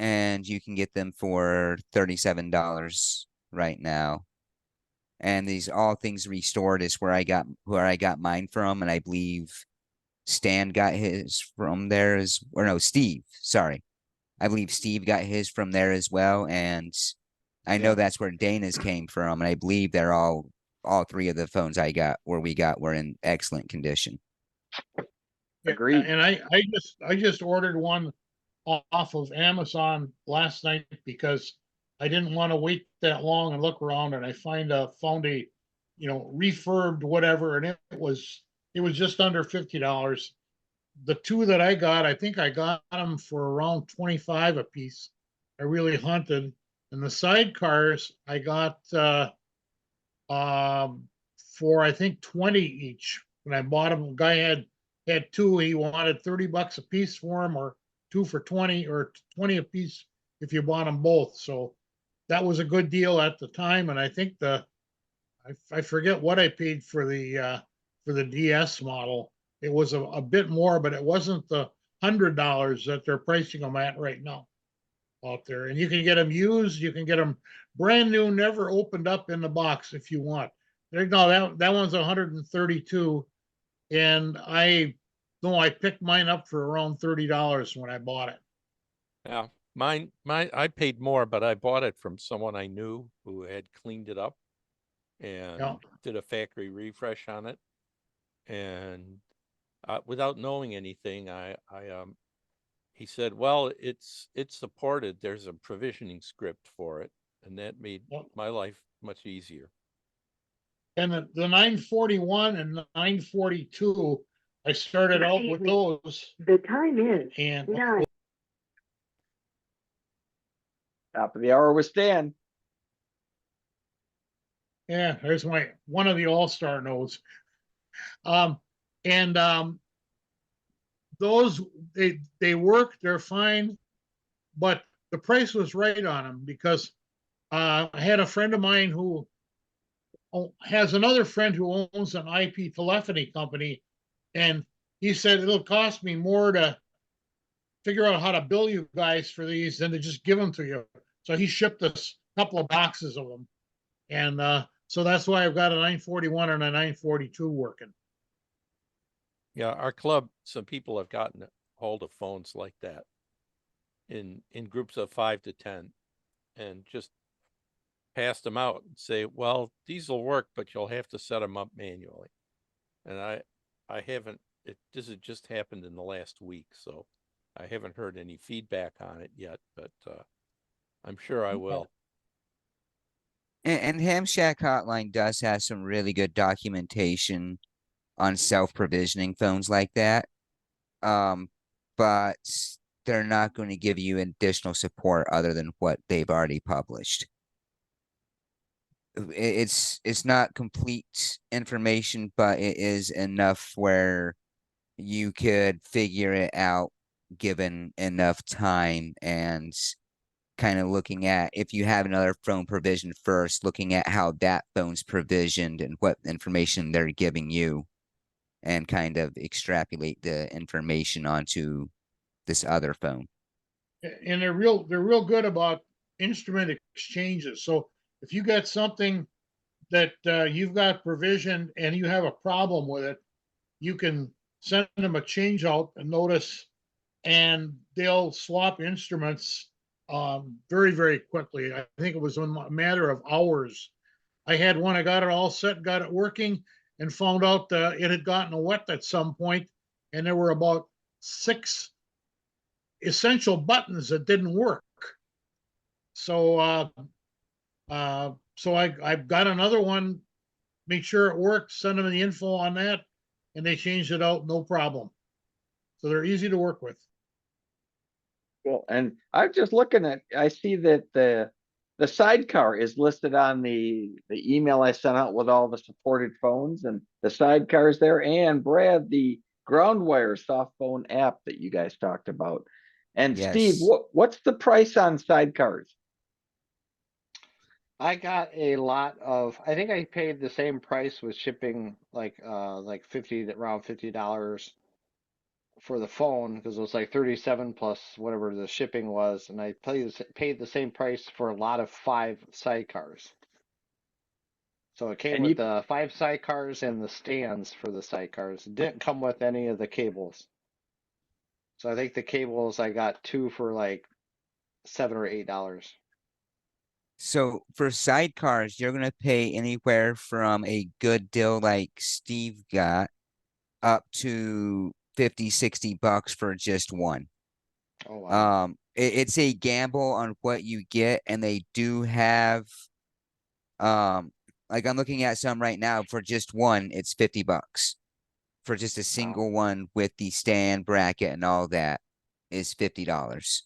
And you can get them for $37 right now. And these All Things Restored is where I got mine from, and I believe Stan got his from there Steve, sorry. I believe Steve got his from there as well, and I know that's where Dana's came from, and I believe they're all three of the phones we got were in excellent condition. Agreed. And I just ordered one off of Amazon last night because I didn't want to wait that long and look around, and I found a refurbed whatever, and it was just under $50. The two that I got, I think I got them for around 25 a piece. I really hunted. And the sidecars I got for I think 20 each. When I bought them, the guy had two. He wanted $30 a piece for them, or two for 20, or 20 a piece if you bought them both. So that was a good deal at the time. And I think I forget what I paid for the DS model. It was a bit more, but it wasn't the $100 that they're pricing them at right now out there. And you can get them used, you can get them brand new, never opened up in the box if you want. No, that one's 132, and I picked mine up for around $30 when I bought it. Yeah, mine, I paid more, but I bought it from someone I knew who had cleaned it up and did a factory refresh on it. And without knowing anything, he said, well, it's supported. There's a provisioning script for it. And that made my life much easier. And the 941 and the 942, I started out with those. The time is And 9. Top of the hour with Stan. yeah, there's one of the all-star notes. Those they work, they're fine, but the price was right on them because I had a friend of mine who has another friend who owns an IP telephony company, and he said it'll cost me more to figure out how to bill you guys for these than to just give them to you. So he shipped us a couple of boxes of them, and so that's why I've got a 941 and a 942 working. Yeah, our club, some people have gotten a hold of phones like that in groups of 5 to 10 and just passed them out and say, well, these will work, but you'll have to set them up manually. And I haven't, this has just happened in the last week, so I haven't heard any feedback on it yet, but I'm sure I will. And Ham Shack Hotline does have some really good documentation on self-provisioning phones like that. But they're not going to give you additional support other than what they've already published. It's not complete information, but it is enough where you could figure it out given enough time, and kind of looking at, if you have another phone provisioned first, looking at how that phone's provisioned and what information they're giving you, and kind of extrapolate the information onto this other phone. And they're real good about instrument exchanges. So if you got something that you've got provisioned and you have a problem with it, you can send them a change out, a notice, and they'll swap instruments very, very quickly. I think it was in a matter of hours. I had one, I got it all set, got it working, and found out it had gotten wet at some point, and there were about 6 essential buttons that didn't work. So I've got another one, make sure it works, send them the info on that, and they changed it out, no problem. So they're easy to work with. Cool. And I'm just looking at, I see that the sidecar is listed on the email I sent out with all the supported phones, and the sidecar is there. And Brad, the GroundWire soft phone app that you guys talked about. And Steve, Yes. what's the price on sidecars? I got a lot of, I think I paid the same price with shipping, like around $50 for the phone, because it was like 37 plus whatever the shipping was, and I paid the same price for a lot of 5 sidecars. So it came And with the 5 sidecars and the stands for the sidecars. It didn't come with any of the cables. So I think the cables I got 2 for like $7 or $8. So for sidecars, you're going to pay anywhere from a good deal like Steve got up to 50, 60 bucks for just one. Oh wow. It's a gamble on what you get, and they do have, like I'm looking at some right now, for just one, it's 50 bucks. For just a single one with the stand bracket and all that is $50.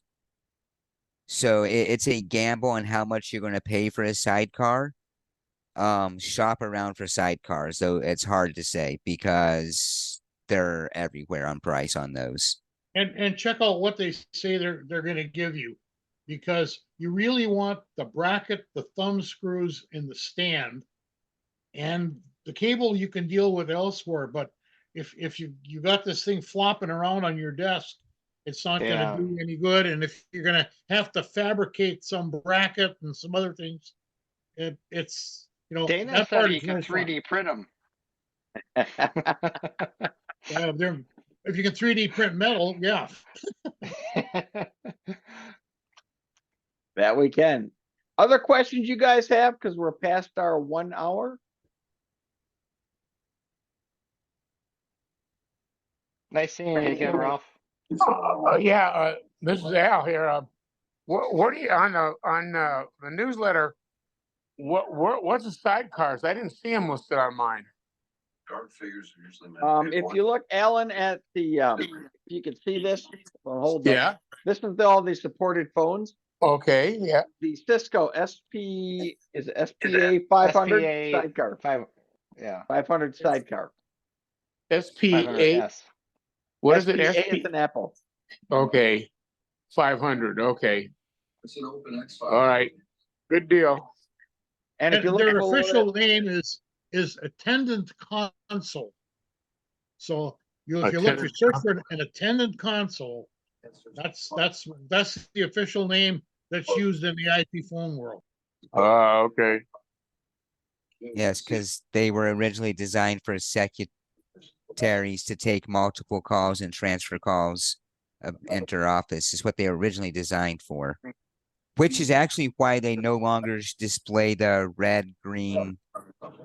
So it's a gamble on how much you're going to pay for a sidecar. Shop around for sidecars, though it's hard to say because they're everywhere on price on those. And check out what they say they're going to give you, because you really want the bracket, the thumb screws, and the stand, and the cable you can deal with elsewhere. But if you got this thing flopping around on your desk, it's not going to do any good. And if you're going to have to fabricate some bracket and some other things, it's Dana that said part he is could no fun. 3D print them. If you can 3D print metal, yeah. That we can. Other questions you guys have, because we're past our 1 hour? Nice seeing you again, Ralph. Yeah, this is Al here. What do you on the newsletter? What's the sidecars? I didn't see them listed on mine. Guard figures are usually If you look, Alan, at the you can see this. Well, hold on. Yeah. This is all the supported phones. Okay. Yeah. The Cisco SP is SPA 500 SPA sidecar. 500 sidecar. SPA. 500S. What is it? SPA is an Apple. Okay. 500. Okay. It's an open X5. All right. Good deal. And if you look their below official that, name is attendant console. So if you look for search for an attendant console, that's the official name that's used in the IP phone world. Okay. Yes, because they were originally designed for secretaries to take multiple calls and transfer calls inter-office is what they were originally designed for. Which is actually why they no longer display the red, green,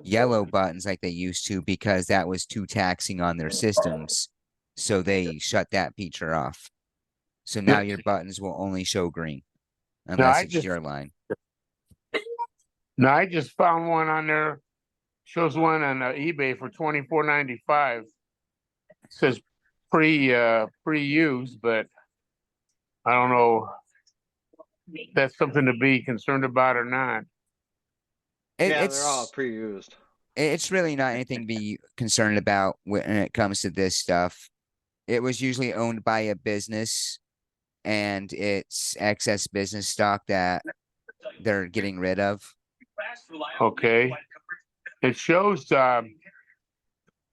yellow buttons like they used to, because that was too taxing on their systems. So they shut that feature off. So now your buttons will only show green unless it's your line. No, I just found one on there. Shows one on eBay for $24.95. Says pre-used, but I don't know if that's something to be concerned about or not. Yeah, they're all pre-used. It's really not anything to be concerned about when it comes to this stuff. It was usually owned by a business, and it's excess business stock that they're getting rid of. Okay. It shows like some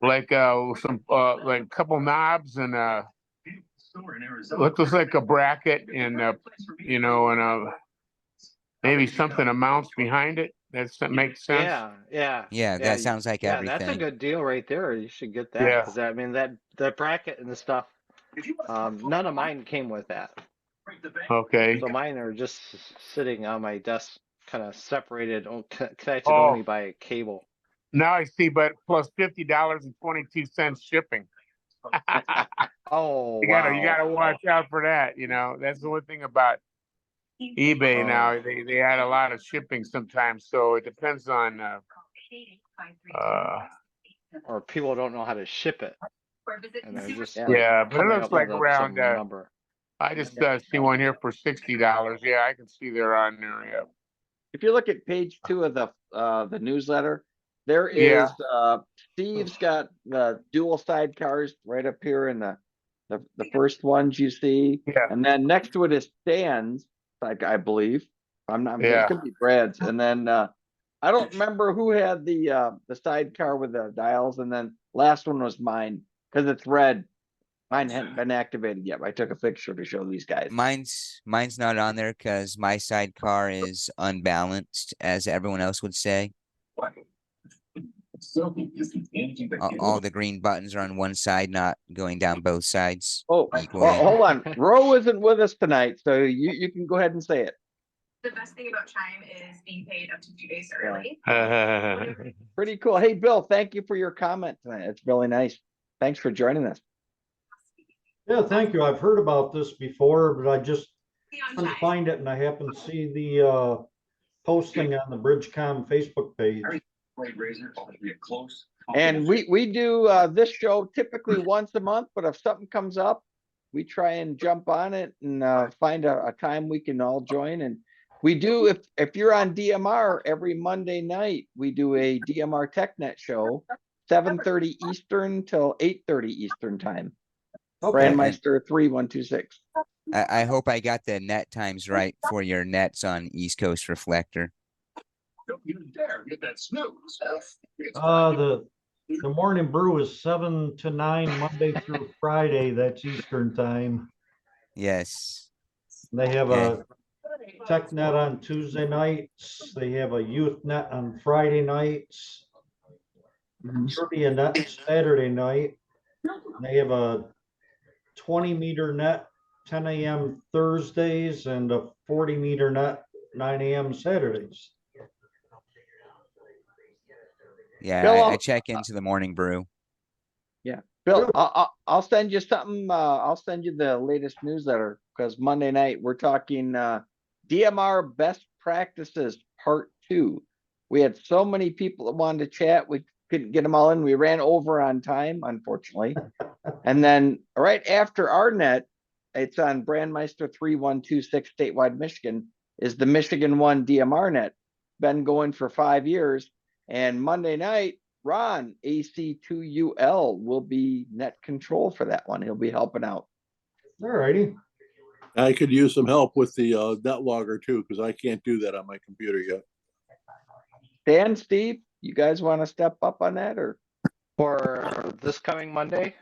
like a couple knobs and looks like a bracket and you know, and maybe something amounts behind it. That makes sense. Yeah, that sounds like everything. That's a good deal right there. You should get that, Yeah. because I mean that bracket and the stuff. None of mine came with that. Okay. So mine are just sitting on my desk, kind of separated, connected only by a cable. Now I see, but plus $50.22 shipping. Oh, you gotta watch out for that. You know, that's the one thing about eBay now. They add a lot of shipping sometimes, so it depends on. Or people don't know how to ship it, and they're just but it coming looks up like with around. some number. I just see one here for $60. Yeah, I can see they're on there. Yeah. If you look at page 2 of the newsletter, there is Steve's got the dual sidecars right up here in the first ones you see. Yeah. And then next to it is Stan's, like I believe. It could be Brad's. And then I don't remember who had the sidecar with the dials, and then last one was mine because it's red. Mine hadn't been activated yet. I took a picture to show these guys. Mine's not on there because my sidecar is unbalanced, as everyone else would say. All the green buttons are on one side, not going down both sides. Oh, equally. well, hold on. Ro isn't with us tonight, so you can go ahead and say it. The best thing about Chime is being paid up to 2 days early. Pretty cool. Hey, Bill, thank you for your comment tonight. It's really nice. Thanks for joining us. Yeah, thank you. I've heard about this before, but I just couldn't find it, and I happened to see the posting on the Bridgecom Facebook page. And we do this show typically once a month, but if something comes up, we try and jump on it and find a time we can all join. And we do, if you're on DMR, every Monday night, we do a DMR Tech Net show, 7:30 Eastern till 8:30 Eastern time. Okay. Brandmeister 3126. I hope I got the net times right for your nets on East Coast Reflector. Don't you dare get that snooze. The morning brew is 7 to 9 Monday through Friday. That's Eastern time. Yes. They have a Tech Net on Tuesday nights. They have a Youth Net on Friday nights. Trivia Net Saturday night. They have a 20-meter net 10 a.m. Thursdays and a 40-meter net 9 a.m. Saturdays. Yeah, Bill, I check into the morning brew. Yeah, Bill, I'll send you something. I'll send you the latest newsletter because Monday night we're talking DMR best practices part 2. We had so many people that wanted to chat. We couldn't get them all in. We ran over on time, unfortunately. And then right after our net, it's on Brandmeister 3126 statewide Michigan, is the Michigan 1 DMR net. Been going for 5 years. And Monday night, Ron, AC2UL, will be net control for that one. He'll be helping out. All righty. I could use some help with the net logger too, because I can't do that on my computer yet. Dan, Steve, you guys want to step up on that, or For this coming Monday?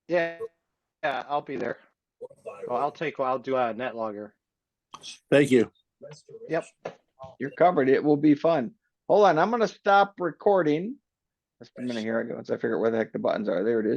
Yeah, I'll be there. Well, I'll do a net logger. Thank you. Yep. you're covered? It will be fun. Hold on, I'm going to stop recording Just a minute here. Once I figure out where the heck the buttons are. There it is.